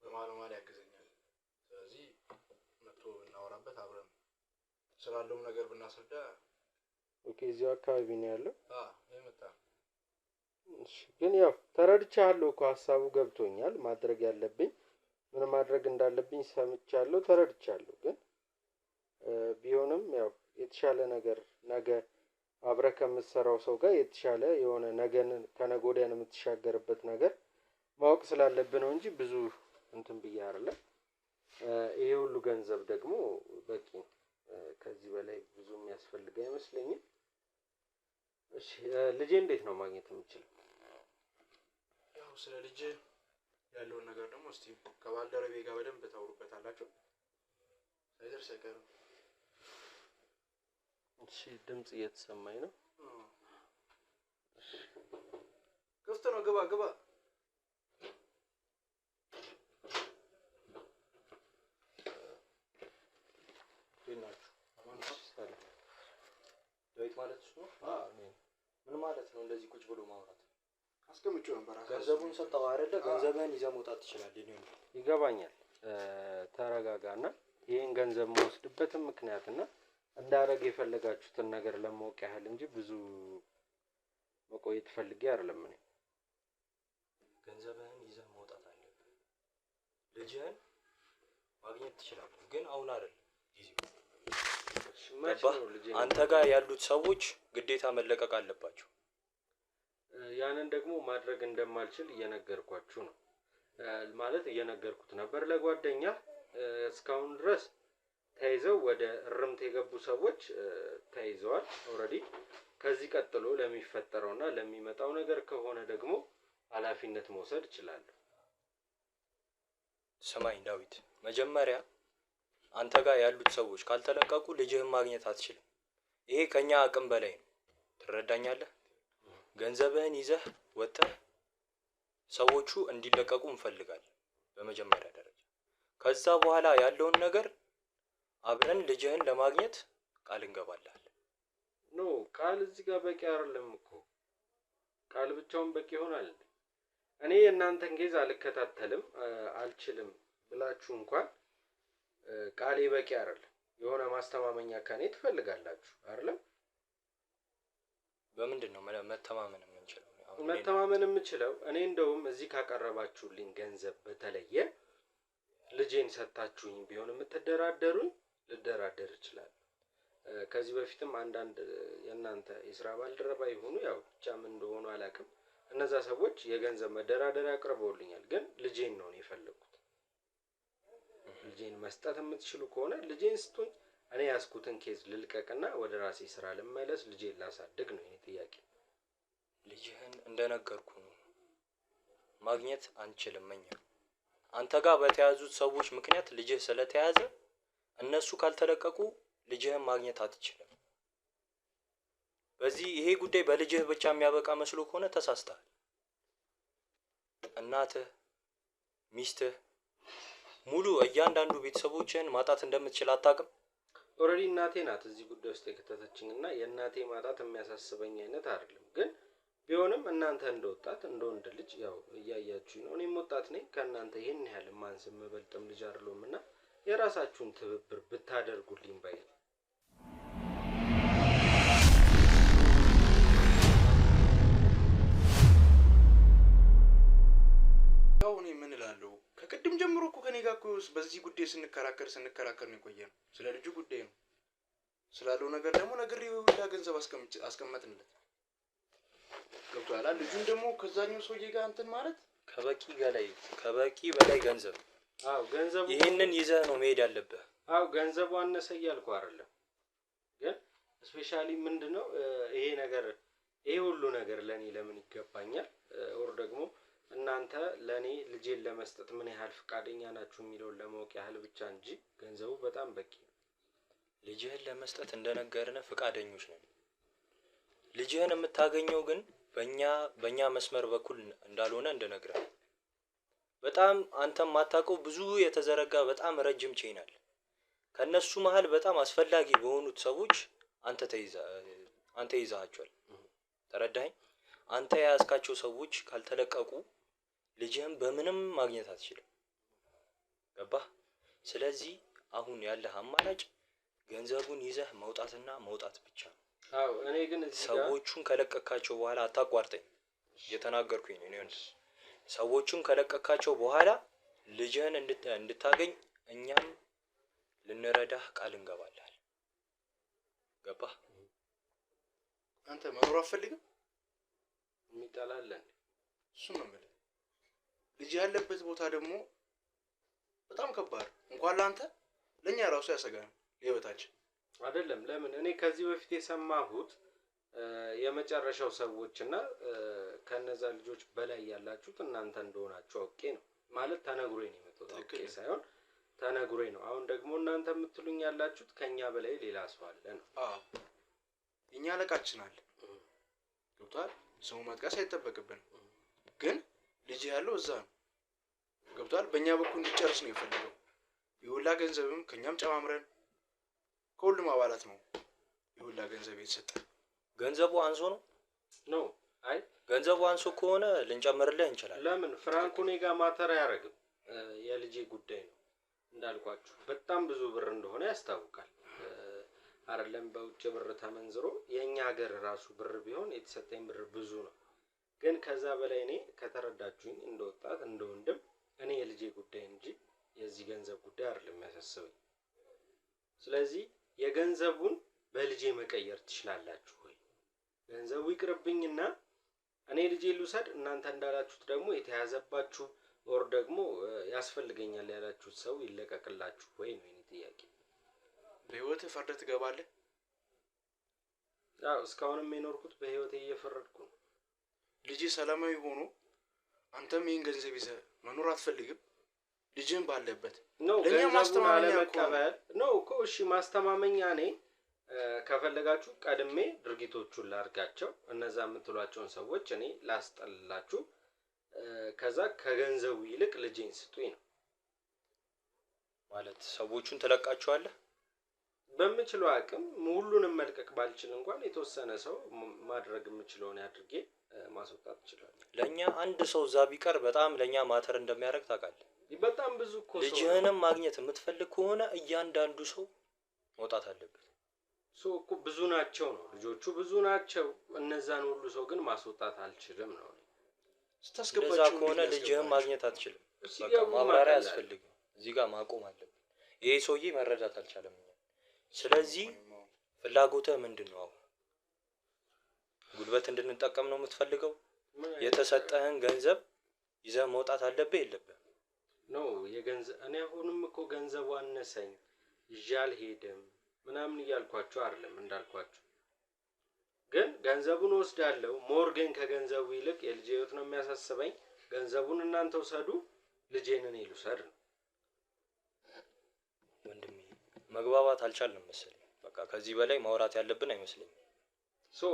በመሀል ያግዘኛል። ስለዚህ መጥቶ እናወራበት አብረን ስላለው ነገር ብናስረዳ። ኦኬ፣ እዚሁ አካባቢ ነው ያለው? የመጣ እሺ። ግን ያው ተረድቻለሁ እኮ ሀሳቡ ገብቶኛል። ማድረግ ያለብኝ ምን ማድረግ እንዳለብኝ ሰምቻለሁ፣ ተረድቻለሁ። ግን ቢሆንም ያው የተሻለ ነገር ነገ አብረህ ከምትሰራው ሰው ጋር የተሻለ የሆነ ነገን ከነገ ወዲያን የምትሻገርበት ነገር ማወቅ ስላለብህ ነው እንጂ ብዙ እንትን ብዬ አይደለም። ይሄ ሁሉ ገንዘብ ደግሞ በቂ ነው። ከዚህ በላይ ብዙ የሚያስፈልግ አይመስለኝም። እሺ፣ ልጄ እንዴት ነው ማግኘት የምችለው? ያው ስለ ልጅ ያለውን ነገር ደግሞ እስቲ ከባልደረቤ ጋር በደንብ ታወሩበታላችሁ። ሳይደርስ አይቀርም። እሺ፣ ድምጽ እየተሰማኝ ነው። ክፍት ነው፣ ግባ ግባ። ዳዊት ማለት እሱ ነው? ምን ማለት ነው እንደዚህ ቁጭ ብሎ ማውራት? አስቀምጬው ነበር። ገንዘቡን ሰጠው አይደለ? ገንዘብህን ይዘህ መውጣት ትችላለህ። ይገባኛል። ተረጋጋና ይሄን ገንዘብ የምወስድበትን ምክንያትና እንዳረግ የፈለጋችሁትን ነገር ለማወቅ ያህል እንጂ ብዙ መቆየት ፈልጌ አይደለም። እኔ ገንዘብህን ይዘህ መውጣት አለብህ። ልጅህን ማግኘት ትችላለህ፣ ግን አሁን አይደለም ጊዜው። አንተ ጋር ያሉት ሰዎች ግዴታ መለቀቅ አለባቸው። ያንን ደግሞ ማድረግ እንደማልችል እየነገርኳችሁ ነው። ማለት እየነገርኩት ነበር ለጓደኛ። እስካሁን ድረስ ተይዘው ወደ እርምት የገቡ ሰዎች ተይዘዋል ኦልሬዲ። ከዚህ ቀጥሎ ለሚፈጠረውና ለሚመጣው ነገር ከሆነ ደግሞ ኃላፊነት መውሰድ እችላለሁ። ስማኝ ዳዊት፣ መጀመሪያ አንተ ጋር ያሉት ሰዎች ካልተለቀቁ ልጅህን ማግኘት አትችልም። ይሄ ከኛ አቅም በላይ ነው። ትረዳኛለህ? ገንዘብህን ይዘህ ወጥተህ ሰዎቹ እንዲለቀቁ እንፈልጋለን በመጀመሪያ ደረጃ። ከዛ በኋላ ያለውን ነገር አብረን ልጅህን ለማግኘት ቃል እንገባለን። ኖ ቃል እዚህ ጋር በቂ አይደለም እኮ። ቃል ብቻውን በቂ ይሆናል? እኔ የእናንተን ኬዝ አልከታተልም አልችልም ብላችሁ እንኳን ቃሌ በቂ አይደለም። የሆነ ማስተማመኛ ከኔ ትፈልጋላችሁ አይደለም? በምንድን ነው መተማመን የምንችለው? መተማመን የምችለው እኔ እንደውም እዚህ ካቀረባችሁልኝ ገንዘብ በተለየ ልጄን ሰጣችሁኝ ቢሆን የምትደራደሩኝ ልደራደር ይችላል። ከዚህ በፊትም አንዳንድ የእናንተ የስራ ባልደረባ ይሆኑ ያው ብቻ ምን እንደሆኑ አላውቅም፣ እነዛ ሰዎች የገንዘብ መደራደሪያ አቅርበውልኛል። ግን ልጄን ነው የፈለኩት። ልጄን መስጠት የምትችሉ ከሆነ ልጄን ስጡኝ። እኔ ያስኩትን ኬዝ ልልቀቅና ወደ ራሴ ስራ ልመለስ፣ ልጄን ላሳድግ ነው የኔ ጥያቄ። ልጅህን እንደነገርኩ ነው ማግኘት አንችልም እኛ። አንተ ጋር በተያዙት ሰዎች ምክንያት ልጅህ ስለተያዘ እነሱ ካልተለቀቁ ልጅህን ማግኘት አትችልም። በዚህ ይሄ ጉዳይ በልጅህ ብቻ የሚያበቃ መስሎ ከሆነ ተሳስተሃል። እናትህ፣ ሚስትህ፣ ሙሉ እያንዳንዱ ቤተሰቦችህን ማጣት እንደምትችል አታውቅም? ኦልሬዲ እናቴ ናት እዚህ ጉዳይ ውስጥ የከተተችኝ እና የእናቴ ማጣት የሚያሳስበኝ አይነት አይደለም። ግን ቢሆንም እናንተ እንደ ወጣት እንደ ወንድ ልጅ ያው እያያችሁኝ ነው። እኔም ወጣት ነኝ፣ ከእናንተ ይህን ያህል ማንስም የምበልጥም ልጅ አይደለሁም እና የራሳችሁን ትብብር ብታደርጉልኝ ባይ ነው። ያው እኔ ምን እላለሁ፣ ከቅድም ጀምሮ እኮ ከኔ ጋር እኮ በዚህ ጉዳይ ስንከራከር ነው የቆየነው። ስለ ልጁ ጉዳይ ነው። ስላለው ነገር ደግሞ ነግሬው ሁላ ገንዘብ አስቀመጥንለት። ገብቶሃል? ልጁን ደግሞ ከዛኛው ሰውዬ ጋር እንትን ማለት ከበቂ በላይ ገንዘብ። አዎ ገንዘቡ ይሄንን ይዘህ ነው መሄድ ያለብህ። አዎ ገንዘቡ አነሰ እያልኩ አይደለም፣ ግን ስፔሻሊ ምንድነው ይሄ ሁሉ ነገር ለኔ ለምን ይገባኛል? ኦር ደግሞ እናንተ ለኔ ልጄን ለመስጠት ምን ያህል ፍቃደኛ ናችሁ የሚለውን ለማወቅ ያህል ብቻ እንጂ ገንዘቡ በጣም በቂ ነው። ልጅህን ለመስጠት እንደነገርነ ፍቃደኞች ነን። ልጅህን የምታገኘው ግን በእኛ መስመር በኩል እንዳልሆነ እንደነግረን። በጣም አንተም ማታውቀው ብዙ የተዘረጋ በጣም ረጅም ቼን አለ። ከነሱ መሃል በጣም አስፈላጊ በሆኑት ሰዎች አንተ ይዛቸዋል። ተረዳኸኝ? አንተ የያዝካቸው ሰዎች ካልተለቀቁ ልጅህን በምንም ማግኘት አትችልም። ገባህ? ስለዚህ አሁን ያለህ አማራጭ ገንዘቡን ይዘህ መውጣትና መውጣት ብቻ ነው። አዎ እኔ ግን እዚህ ጋር ሰዎቹን ከለቀካቸው በኋላ አታቋርጠኝ፣ እየተናገርኩኝ ነው። ይሁን ሰዎቹን ከለቀካቸው በኋላ ልጅህን እንድታገኝ እኛም ልንረዳህ ቃል እንገባለን። ገባህ? አንተ መኖር አትፈልግም? የሚጠላለን እሱ ነው የምልህ። ልጅ ያለበት ቦታ ደግሞ በጣም ከባድ፣ እንኳን ለአንተ ለእኛ ራሱ ያሰጋናል ለህይወታችን። አይደለም ለምን እኔ ከዚህ በፊት የሰማሁት የመጨረሻው ሰዎች እና ከነዛ ልጆች በላይ ያላችሁት እናንተ እንደሆናችሁ አውቄ ነው። ማለት ተነግሮኝ ነው የመጣው፣ አውቄ ሳይሆን ተነግሮኝ ነው። አሁን ደግሞ እናንተ የምትሉኝ ያላችሁት ከኛ በላይ ሌላ ሰው አለ ነው። አዎ እኛ አለቃችን አለ። ገብቷል? ሰው መጥቀስ አይጠበቅብንም። ግን ልጅ ያለው እዛ ነው። ገብቷል? በእኛ በኩል እንዲጨርስ ነው የፈለገው። የሁላ ገንዘብም ከኛም ጨማምረን ከሁሉም አባላት ነው የሁላ ገንዘብ የተሰጠ። ገንዘቡ አንሶ ነው? አይ ገንዘቡ አንሶ ከሆነ ልንጨምርልህ እንችላለን። ለምን ፍራንኩ እኔ ጋር ማተር አያደርግም። የልጄ ጉዳይ ነው እንዳልኳችሁ፣ በጣም ብዙ ብር እንደሆነ ያስታውቃል። አይደለም በውጭ ብር ተመንዝሮ የኛ ሀገር ራሱ ብር ቢሆን የተሰጠኝ ብር ብዙ ነው። ግን ከዛ በላይ እኔ ከተረዳችሁኝ እንደወጣት እንደወንድም እኔ የልጄ ጉዳይ እንጂ የዚህ ገንዘብ ጉዳይ አይደለም የሚያሳስበኝ። ስለዚህ የገንዘቡን በልጄ መቀየር ትችላላችሁ ወይ? ገንዘቡ ይቅርብኝና እኔ ልጄ ልውሰድ፣ እናንተ እንዳላችሁት ደግሞ የተያዘባችሁ ወር ደግሞ ያስፈልገኛል ያላችሁት ሰው ይለቀቅላችሁ ወይ ነው የኔ ጥያቄ። በህይወት ፈርደህ ትገባለህ? አዎ እስካሁንም የኖርኩት በህይወቴ እየፈረድኩ ነው። ልጅ ሰላማዊ ሆኖ አንተም ይህን ገንዘብ ይዘህ መኖር አትፈልግም? ልጅን ባለበት ነው ገንዘቡን አለመቀበል ነው እኮ። እሺ ማስተማመኛ እኔ ከፈለጋችሁ ቀድሜ ድርጊቶቹን ላርጋቸው፣ እነዛ የምትሏቸውን ሰዎች እኔ ላስጠልላችሁ፣ ከዛ ከገንዘቡ ይልቅ ልጄን ስጡኝ ነው ማለት። ሰዎቹን ትለቃቸዋለህ? በምችለው አቅም ሁሉንም መልቀቅ ባልችል እንኳን የተወሰነ ሰው ማድረግ የምችለውን አድርጌ ማስወጣት እችላለሁ። ለኛ አንድ ሰው እዛ ቢቀር በጣም ለኛ ማተር እንደሚያደርግ ታውቃለህ። በጣም ብዙ እኮ ሰው ልጅህንም ማግኘት የምትፈልግ ከሆነ እያንዳንዱ ሰው መውጣት አለበት። ሰው እኮ ብዙ ናቸው ነው፣ ልጆቹ ብዙ ናቸው። እነዛን ሁሉ ሰው ግን ማስወጣት አልችልም ነው። እንደዛ ከሆነ ልጅህን ማግኘት አትችልም። በቃ ማብራሪያ አያስፈልግም። እዚህ ጋር ማቆም አለብን። ይሄ ሰውዬ መረዳት አልቻለም። ስለዚህ ፍላጎትህ ምንድነው? አሁን ጉልበት እንድንጠቀም ነው የምትፈልገው? የተሰጠህን ገንዘብ ይዘህ መውጣት አለብህ የለብህ? ነው የገንዘብ እኔ አሁንም እኮ ገንዘቡ አነሰኝ ይዤ አልሄድም ምናምን እያልኳችሁ አይደለም። እንዳልኳችሁ ግን ገንዘቡን ወስዳለሁ። ሞር ግን ከገንዘቡ ይልቅ የልጄ ህይወት ነው የሚያሳስበኝ። ገንዘቡን እናንተ ውሰዱ፣ ልጄን እኔ ልውሰድ ነው። ወንድሜ መግባባት አልቻልንም መሰለኝ። በቃ ከዚህ በላይ ማውራት ያለብን አይመስለኝም።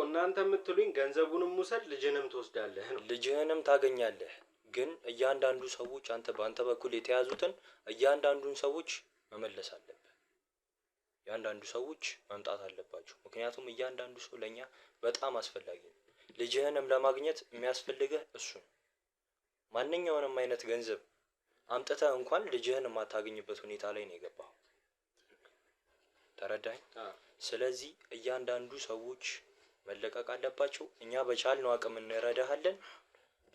እናንተ የምትሉኝ ገንዘቡንም ውሰድ ልጅህንም ትወስዳለህ ነው። ልጅህንም ታገኛለህ። ግን እያንዳንዱ ሰዎች በአንተ በኩል የተያዙትን እያንዳንዱን ሰዎች መመለስ አለብህ። እያንዳንዱ ሰዎች መምጣት አለባቸው። ምክንያቱም እያንዳንዱ ሰው ለኛ በጣም አስፈላጊ ነው። ልጅህንም ለማግኘት የሚያስፈልግህ እሱ ነው። ማንኛውንም አይነት ገንዘብ አምጥተህ እንኳን ልጅህን የማታገኝበት ሁኔታ ላይ ነው የገባው። ተረዳኝ? ስለዚህ እያንዳንዱ ሰዎች መለቀቅ አለባቸው። እኛ በቻልነው አቅም እንረዳሃለን።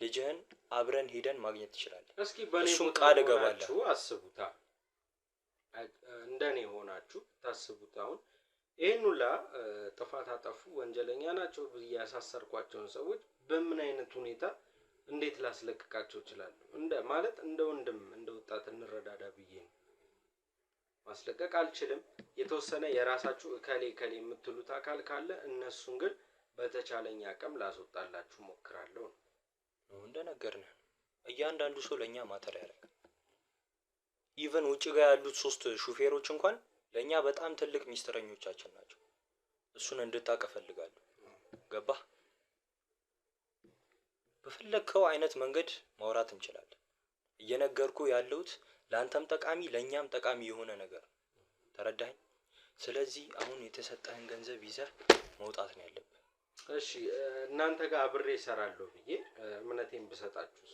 ልጅህን አብረን ሄደን ማግኘት ትችላለህ። እስኪ በእሱም ቃል እገባለሁ። አስቡታ፣ እንደኔ ሆናችሁ ታስቡት። አሁን ይሄን ሁላ ጥፋት አጠፉ ወንጀለኛ ናቸው ብዬ ያሳሰርኳቸውን ሰዎች በምን አይነት ሁኔታ እንዴት ላስለቅቃቸው እችላለሁ? ማለት እንደ ወንድም እንደ ወጣት እንረዳዳ ብዬ ነው። ማስለቀቅ አልችልም። የተወሰነ የራሳችሁ እከሌ የምትሉት አካል ካለ እነሱን ግን በተቻለኝ አቅም ላስወጣላችሁ ሞክራለሁ ነው። እንደነገርነህ እያንዳንዱ ሰው ለኛ ማተር ያደርጋል። ኢቨን ውጭ ጋር ያሉት 3 ሹፌሮች እንኳን ለእኛ በጣም ትልቅ ሚስጥረኞቻችን ናቸው። እሱን እንድታውቅ እፈልጋለሁ። ገባህ? በፈለግከው አይነት መንገድ ማውራት እንችላለን። እየነገርኩ ያለሁት ለአንተም ጠቃሚ ለእኛም ጠቃሚ የሆነ ነገር ነው። ተረዳኸኝ? ስለዚህ አሁን የተሰጠህን ገንዘብ ይዘህ መውጣት ነው ያለብህ። እሺ እናንተ ጋር አብሬ እሰራለሁ ብዬ እምነቴን ብሰጣችሁስ?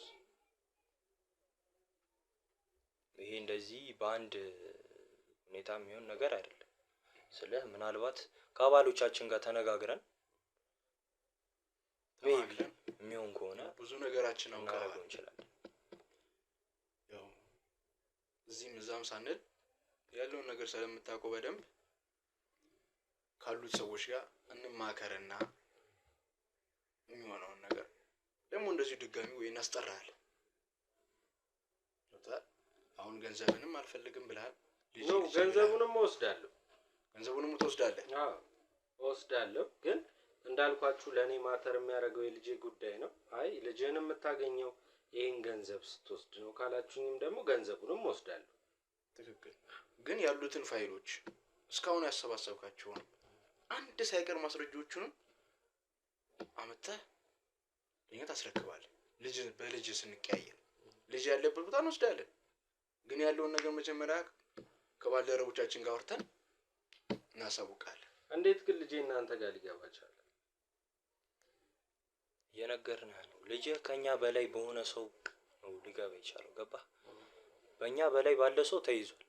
ይሄ እንደዚህ በአንድ ሁኔታ የሚሆን ነገር አይደለም። ስለህ ምናልባት ከአባሎቻችን ጋር ተነጋግረን ተማክረን የሚሆን ከሆነ ብዙ ነገራችን እናደርገው አውቀዋል። እንችላለን። ያው እዚህም እዛም ሳንል ያለውን ነገር ስለምታውቀው በደንብ ካሉት ሰዎች ጋር እንማከርና የሚሆነውን ነገር ደግሞ እንደዚሁ ድጋሚ ወይ እናስጠራለን። አሁን ገንዘብንም አልፈልግም ብለሃል። ነው ገንዘቡንም እወስዳለሁ። ገንዘቡንም ትወስዳለህ? አዎ እወስዳለሁ። ግን እንዳልኳችሁ ለእኔ ማተር የሚያደርገው የልጄ ጉዳይ ነው። አይ ልጅህን የምታገኘው ይህን ገንዘብ ስትወስድ ነው ካላችሁኝም ደግሞ ገንዘቡንም እወስዳለሁ። ትክክል። ግን ያሉትን ፋይሎች እስካሁን ያሰባሰብካቸውን አንድ ሳይቀር ማስረጃዎቹንም አመጣህ ለኛ ታስረክባለህ። በልጅ ስንቀያየር ልጅ ያለበት ቦታ እንወስዳለን። ግን ያለውን ነገር መጀመሪያ ከባልደረቦቻችን ጋር አውርተን እናሳውቃለን። እንዴት ግን ልጄ እናንተ ጋር ሊገባ ቻለ? የነገርንህ ነው። ልጅህ ከኛ በላይ በሆነ ሰው ነው ሊገባ የቻለው። ገባህ? በእኛ በላይ ባለ ሰው ተይዟል።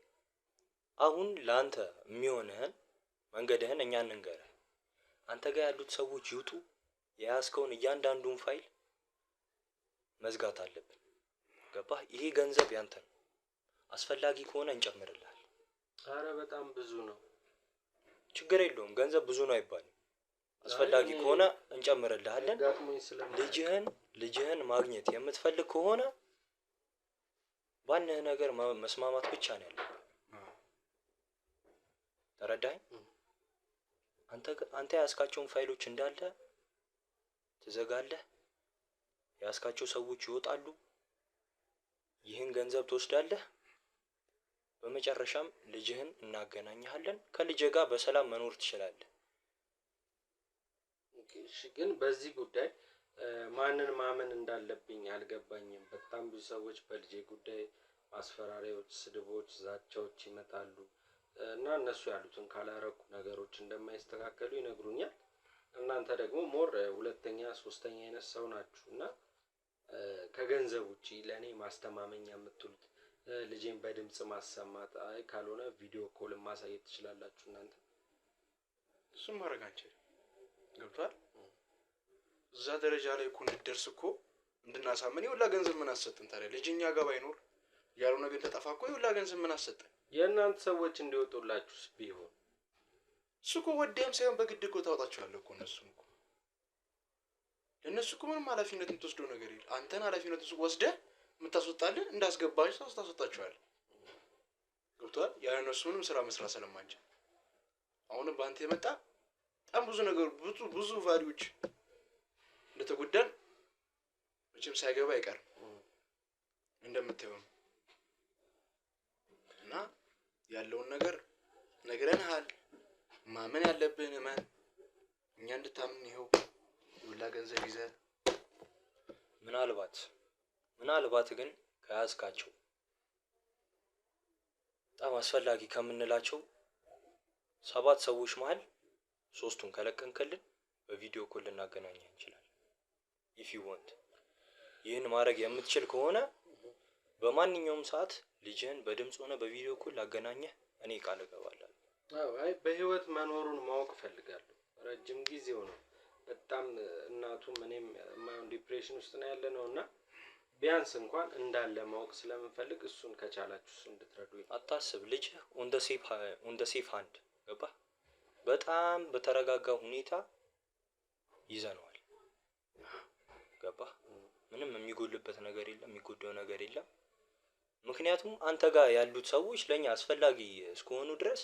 አሁን ለአንተ የሚሆንህን መንገድህን እኛ እንንገርህ። አንተ ጋር ያሉት ሰዎች ይውጡ። የያዝከውን እያንዳንዱን ፋይል መዝጋት አለብን። ገባህ? ይሄ ገንዘብ ያንተ ነው። አስፈላጊ ከሆነ እንጨምርልሃል። አረ በጣም ብዙ ነው። ችግር የለውም። ገንዘብ ብዙ ነው አይባልም። አስፈላጊ ከሆነ እንጨምርልሃለን። ልጅህን ማግኘት የምትፈልግ ከሆነ ባንህ ነገር መስማማት ብቻ ነው ያለብህ። ተረዳኸኝ? አንተ ያስካቸውን ፋይሎች እንዳለ ትዘጋለህ። ያስካቸው ሰዎች ይወጣሉ። ይህን ገንዘብ ትወስዳለህ። በመጨረሻም ልጅህን እናገናኝሃለን። ከልጅህ ጋር በሰላም መኖር ትችላለህ። እሺ ግን በዚህ ጉዳይ ማንን ማመን እንዳለብኝ አልገባኝም። በጣም ብዙ ሰዎች በልጄ ጉዳይ ማስፈራሪያዎች፣ ስድቦች፣ ዛቻዎች ይመጣሉ እና እነሱ ያሉትን ካላረኩ ነገሮች እንደማይስተካከሉ ይነግሩኛል። እናንተ ደግሞ ሞር ሁለተኛ ሶስተኛ አይነት ሰው ናችሁ እና ከገንዘብ ውጪ ለእኔ ማስተማመኛ የምትሉት ልጄን በድምጽ ማሰማት፣ አይ ካልሆነ ቪዲዮ ኮል ማሳየት ትችላላችሁ እናንተ። እሱም ማድረግ አንችልም። ገብቷል? እዛ ደረጃ ላይ እኮ እንድትደርስ እኮ እንድናሳምን የሁላ ገንዘብ ምን አሰጥን ታዲያ? ልጅ እኛ ጋር ባይኖር ያለው ነገር ተጠፋ እኮ የሁላ ገንዘብ ምን አሰጥን? የእናንተ ሰዎች እንዲወጡላችሁስ ቢሆን? እሱ እኮ ወዲያም ሳይሆን በግድ እኮ ታወጣቸዋለህ እኮ እነሱን እኮ ለእነሱ እኮ ምንም ኃላፊነት የምትወስደው ነገር የለም። አንተን ኃላፊነት ወስደህ የምታስወጣልን እንዳስገባቸው ታስወጣቸዋለህ። ገብቶሃል? ያን እነሱ ምንም ስራ መስራት ስለማንችል አሁንም በአንተ የመጣ በጣም ብዙ ነገር ብዙ ቫልዩዎች እንደተጎዳን መቼም ሳይገባ አይቀርም እንደምታየው እና ያለውን ነገር ነግረንሃል። ማመን ያለብን እመን። እኛ እንድታምን ይኸው ሁላ ገንዘብ ይዘህ ምናልባት ግን ከያዝካቸው በጣም አስፈላጊ ከምንላቸው 7 ሰዎች መሃል 3ቱን ከለቀንክልን በቪዲዮ ኮል ልናገናኘህ እንችላለን። if you want ይህን ማድረግ የምትችል ከሆነ በማንኛውም ሰዓት ልጅህን በድምጽ ሆነ በቪዲዮ ኮል ላገናኘህ እኔ ቃል እገባለሁ። አይ በህይወት መኖሩን ማወቅ ፈልጋለሁ። ረጅም ጊዜው ነው። በጣም እናቱም እኔም ማን ዲፕሬሽን ውስጥ ነው ያለነውና ቢያንስ እንኳን እንዳለ ማወቅ ስለምንፈልግ እሱን ከቻላችሁ እንድትረዱኝ። አታስብ። ልጅህ ኦን ደ ሴፍ ሃንድ ገባ። በጣም በተረጋጋ ሁኔታ ይዘነዋል። ገባ። ምንም የሚጎልበት ነገር የለም፣ የሚጎዳው ነገር የለም። ምክንያቱም አንተ ጋር ያሉት ሰዎች ለኛ አስፈላጊ እስከሆኑ ድረስ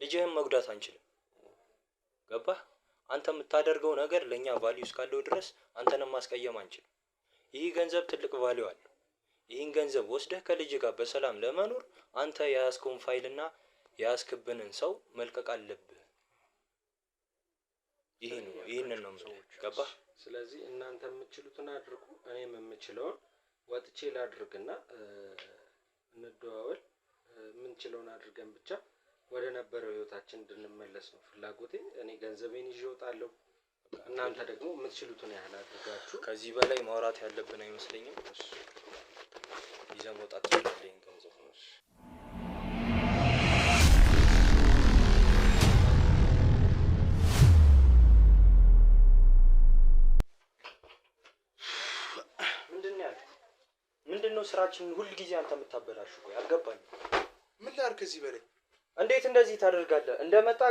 ልጅህን መጉዳት አንችልም። ገባ። አንተ የምታደርገው ነገር ለኛ ቫልዩ እስካለው ድረስ አንተንም ማስቀየም አንችልም። ይህ ገንዘብ ትልቅ ቫልዩ አለው። ይህን ገንዘብ ወስደህ ከልጅ ጋር በሰላም ለመኖር አንተ የያዝከውን ፋይልና የያዝክብንን ሰው መልቀቅ አለብህ። ይህንን ነው የምልህ። ገባህ? ስለዚህ እናንተ የምትችሉትን አድርጉ፣ እኔም የምችለውን ወጥቼ ላድርግና እንደዋወል። የምንችለውን አድርገን ብቻ ወደ ነበረው ህይወታችን እንድንመለስ ነው ፍላጎቴ። እኔ ገንዘቤን ይዤ እወጣለሁ፣ እናንተ ደግሞ የምትችሉትን ያህል አድርጋችሁ። ከዚህ በላይ ማውራት ያለብን አይመስለኝም። ይዘህ መውጣት ትችላለህ ገንዘብ ነው። ምንድነው ስራችንን ሁል ጊዜ አንተ የምታበላሹ? ቆይ አልገባኝም። ምን ላድርግ ከዚህ በላይ? እንዴት እንደዚህ ታደርጋለህ? እንደመጣ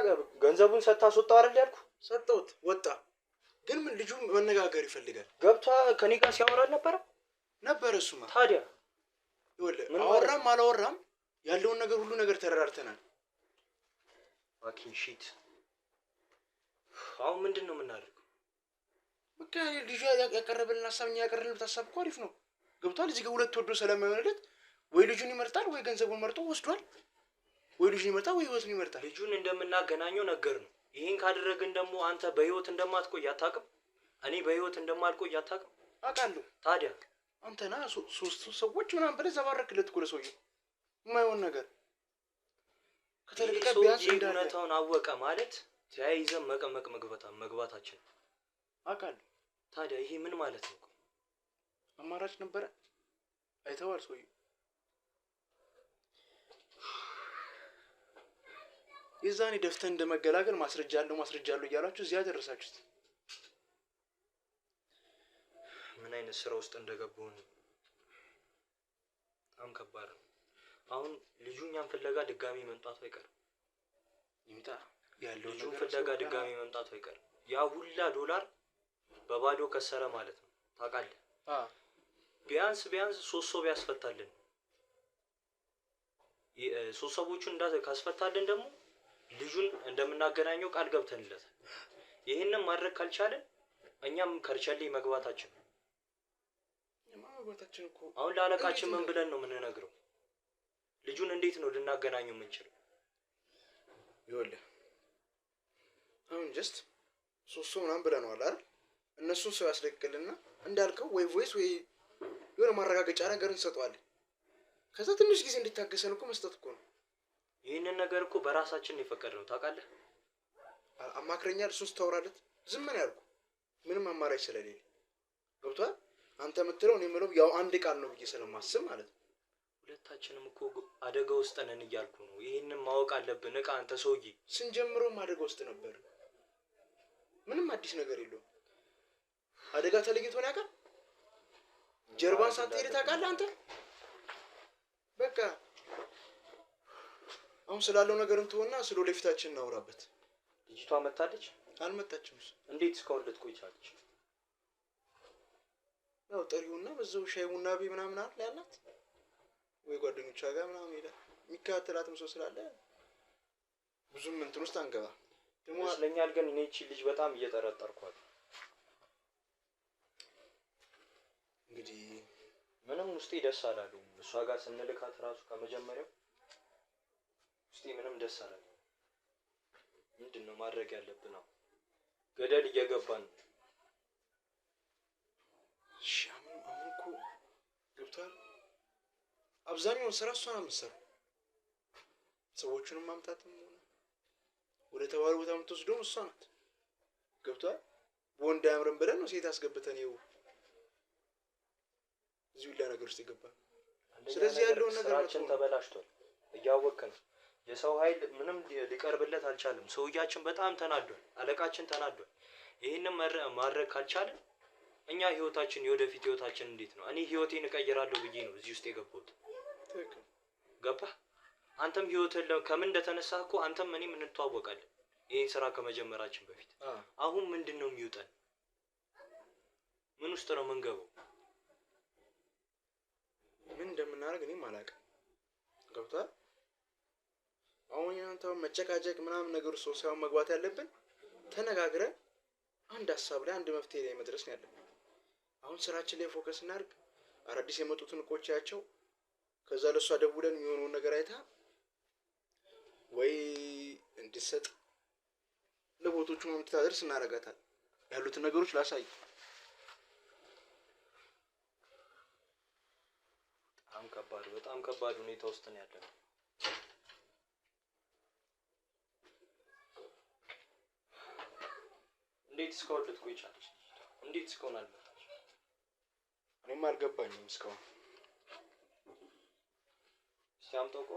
ገንዘቡን ሰጥታስወጣው አይደል ያልኩ? ሰጠሁት፣ ወጣ። ግን ምን ልጁ መነጋገር ይፈልጋል። ገብቷ ከኔ ጋር ሲያወራ አልነበረም? ነበር። እሱማ ታዲያ ይኸውልህ፣ አወራም አላወራም ያለውን ነገር ሁሉ ነገር ተረዳርተናል። fucking shit። አሁን ምንድነው የምናደርገው? በቃ ልጁ ያቀረበልን ሀሳብ እኛ ያቀረብንበት ሀሳብ እኮ አሪፍ ነው። ገብቷል። እዚህ ጋር ሁለት ወዶ ስለማይሆንለት ወይ ልጁን ይመርጣል ወይ ገንዘቡን መርጦ ወስዷል። ወይ ልጁን ይመርጣል ወይ ህይወቱን ይመርጣል። ልጁን እንደምናገናኘው ነገር ነው። ይሄን ካደረግን ደግሞ አንተ በህይወት እንደማትቆይ አታውቅም? እኔ በህይወት እንደማልቆይ አታውቅም? አውቃለሁ። ታዲያ አንተና ሶስት ሰዎች ምናምን ብለህ ዘባረክለት እኮ ለሰውዬው የማይሆን ነገር ከተለቀቀ ቢያንስ እንዳለ እውነታውን አወቀ ማለት ተያይዘን መቀመቅ መግባታችን። አውቃለሁ። ታዲያ ይሄ ምን ማለት ነው? አማራጭ ነበረ። አይተዋል ሰውዬው። የዛኔ ደፍተን እንደመገላገል ማስረጃ አለው እያላችሁ እዚያ ደረሳችሁት። ምን አይነት ስራ ውስጥ እንደገባሁ ነው። በጣም ከባድ ነው። አሁን ልጁ እኛን ፍለጋ ድጋሚ መምጣቱ አይቀርም። ይምጣ ያለው ልጁን ፍለጋ ድጋሚ መምጣቱ አይቀርም። ያ ሁላ ዶላር በባዶ ከሰረ ማለት ነው። ታውቃለህ? ቢያንስ 3 ሰው ቢያስፈታልን፣ 3 ሰዎቹን ካስፈታልን ደግሞ ልጁን እንደምናገናኘው ቃል ገብተንለታል። ይሄንን ማድረግ ካልቻለን እኛም ከርቸሌ መግባታችን ነው። አሁን ለአለቃችን ምን ብለን ነው የምንነግረው? ልጁን እንዴት ነው ልናገናኘው የምንችለው? ይኸውልህ አሁን ጀስት 3 ሰው ምናምን ብለነዋል አይደል? እነሱን ሰው ያስለቅቅልና እንዳልከው ወይ ቮይስ ወይ የሆነ ማረጋገጫ ነገር እንሰጠዋለን። ከዛ ትንሽ ጊዜ እንዲታገሰን እኮ መስጠት እኮ ነው። ይህንን ነገር እኮ በራሳችን የፈቀድነው ታውቃለህ። አማክረኛል። እሱን ስታወራለት ዝም ነው ያልኩ፣ ምንም አማራጭ ስለሌለ። ገብቶሃል? አንተ የምትለው እኔ የምለው ያው አንድ ቃል ነው ብዬ ስለማስብ ማለት ነው። ሁለታችንም እኮ አደጋ ውስጥ ነን እያልኩ ነው። ይህንን ማወቅ አለብን። እቃ አንተ ሰውዬ ስንጀምረውም አደጋ ውስጥ ነበር። ምንም አዲስ ነገር የለውም። አደጋ ተለይቶን ያውቃል? ጀርባን ሳትሄድ ታውቃለህ አንተ? በቃ አሁን ስላለው ነገር እንትሆና ስለ ወደፊታችን እናውራበት። ልጅቷ መጣለች? አልመጣችም። እንዴት እስካሁን ልትቆይ ቻለች? ያው ጠሪውና በዛው ሻይ ቡና ቤት ምናምን አለ ያላት ወይ ጓደኞቿ ጋር ምናምን ሄዳ የሚከታተላትም ሰው ስላለ ብዙም እንትን ውስጥ አንገባ ደግሞ ይመስለኛል። ግን እኔ እቺ ልጅ በጣም እየጠረጠርኳት። እንግዲህ ምንም ውስጤ ደስ አላለውም። እሷ ጋር ስንልካት ራሱ ከመጀመሪያው ውስጤ ምንም ደስ አላለውም። ምንድነው ማድረግ ያለብን? ነው ገደል እየገባን ነው። አሁን እኮ ገብቷል። አብዛኛውን ስራ እሷ ነው የምትሰራው። ሰዎቹንም ማምጣትም ሆነ ወደ ተባለ ቦታ የምትወስደውም እሷ ናት። ገብቷል። ወንድ አያምርም ብለን ነው ሴት አስገብተን ይኸው እዚሁ ሁላ ነገር ውስጥ የገባን። ስለዚህ ያለውን ነገር ስራችን ተበላሽቷል። እያወቅን ነው። የሰው ኃይል ምንም ሊቀርብለት አልቻለም። ሰውያችን በጣም ተናዷል። አለቃችን ተናዷል። ይህንን ማድረግ ካልቻለን እኛ ህይወታችን የወደፊት ህይወታችን እንዴት ነው? እኔ ህይወቴን እቀይራለሁ ብዬ ነው እዚህ ውስጥ የገባሁት። ገባህ? አንተም ህይወትህ ከምን እንደተነሳህ እኮ አንተም እኔም እንተዋወቃለን ይሄን ስራ ከመጀመራችን በፊት። አሁን ምንድነው የሚውጠን? ምን ውስጥ ነው የምንገባው? ምን እንደምናደርግ እኔም አላውቅም። ገብቷል። አሁን ያንተ መጨቃጨቅ ምናምን ነገር ሰው ሳይሆን መግባት ያለብን ተነጋግረን አንድ ሀሳብ ላይ አንድ መፍትሄ ላይ መድረስ ነው ያለብን። አሁን ስራችን ላይ ፎከስ እናድርግ። አዳዲስ የመጡትን እቆቻቸው ከዛ ለሷ ደውለን የሚሆነውን ነገር አይታ ወይ እንድትሰጥ ለቦቶቹ እንድታደርስ እናደርጋታለን። ያሉትን ነገሮች ላሳይ። በጣም ከባድ ሁኔታ ውስጥ ነው ያለነው። እንዴት እስካሁን ልትቆይ ቻለች? እንዴት እስካሁን አልመጣች? እኔም አልገባኝም እስካሁን። እስቲ አምጣው እኮ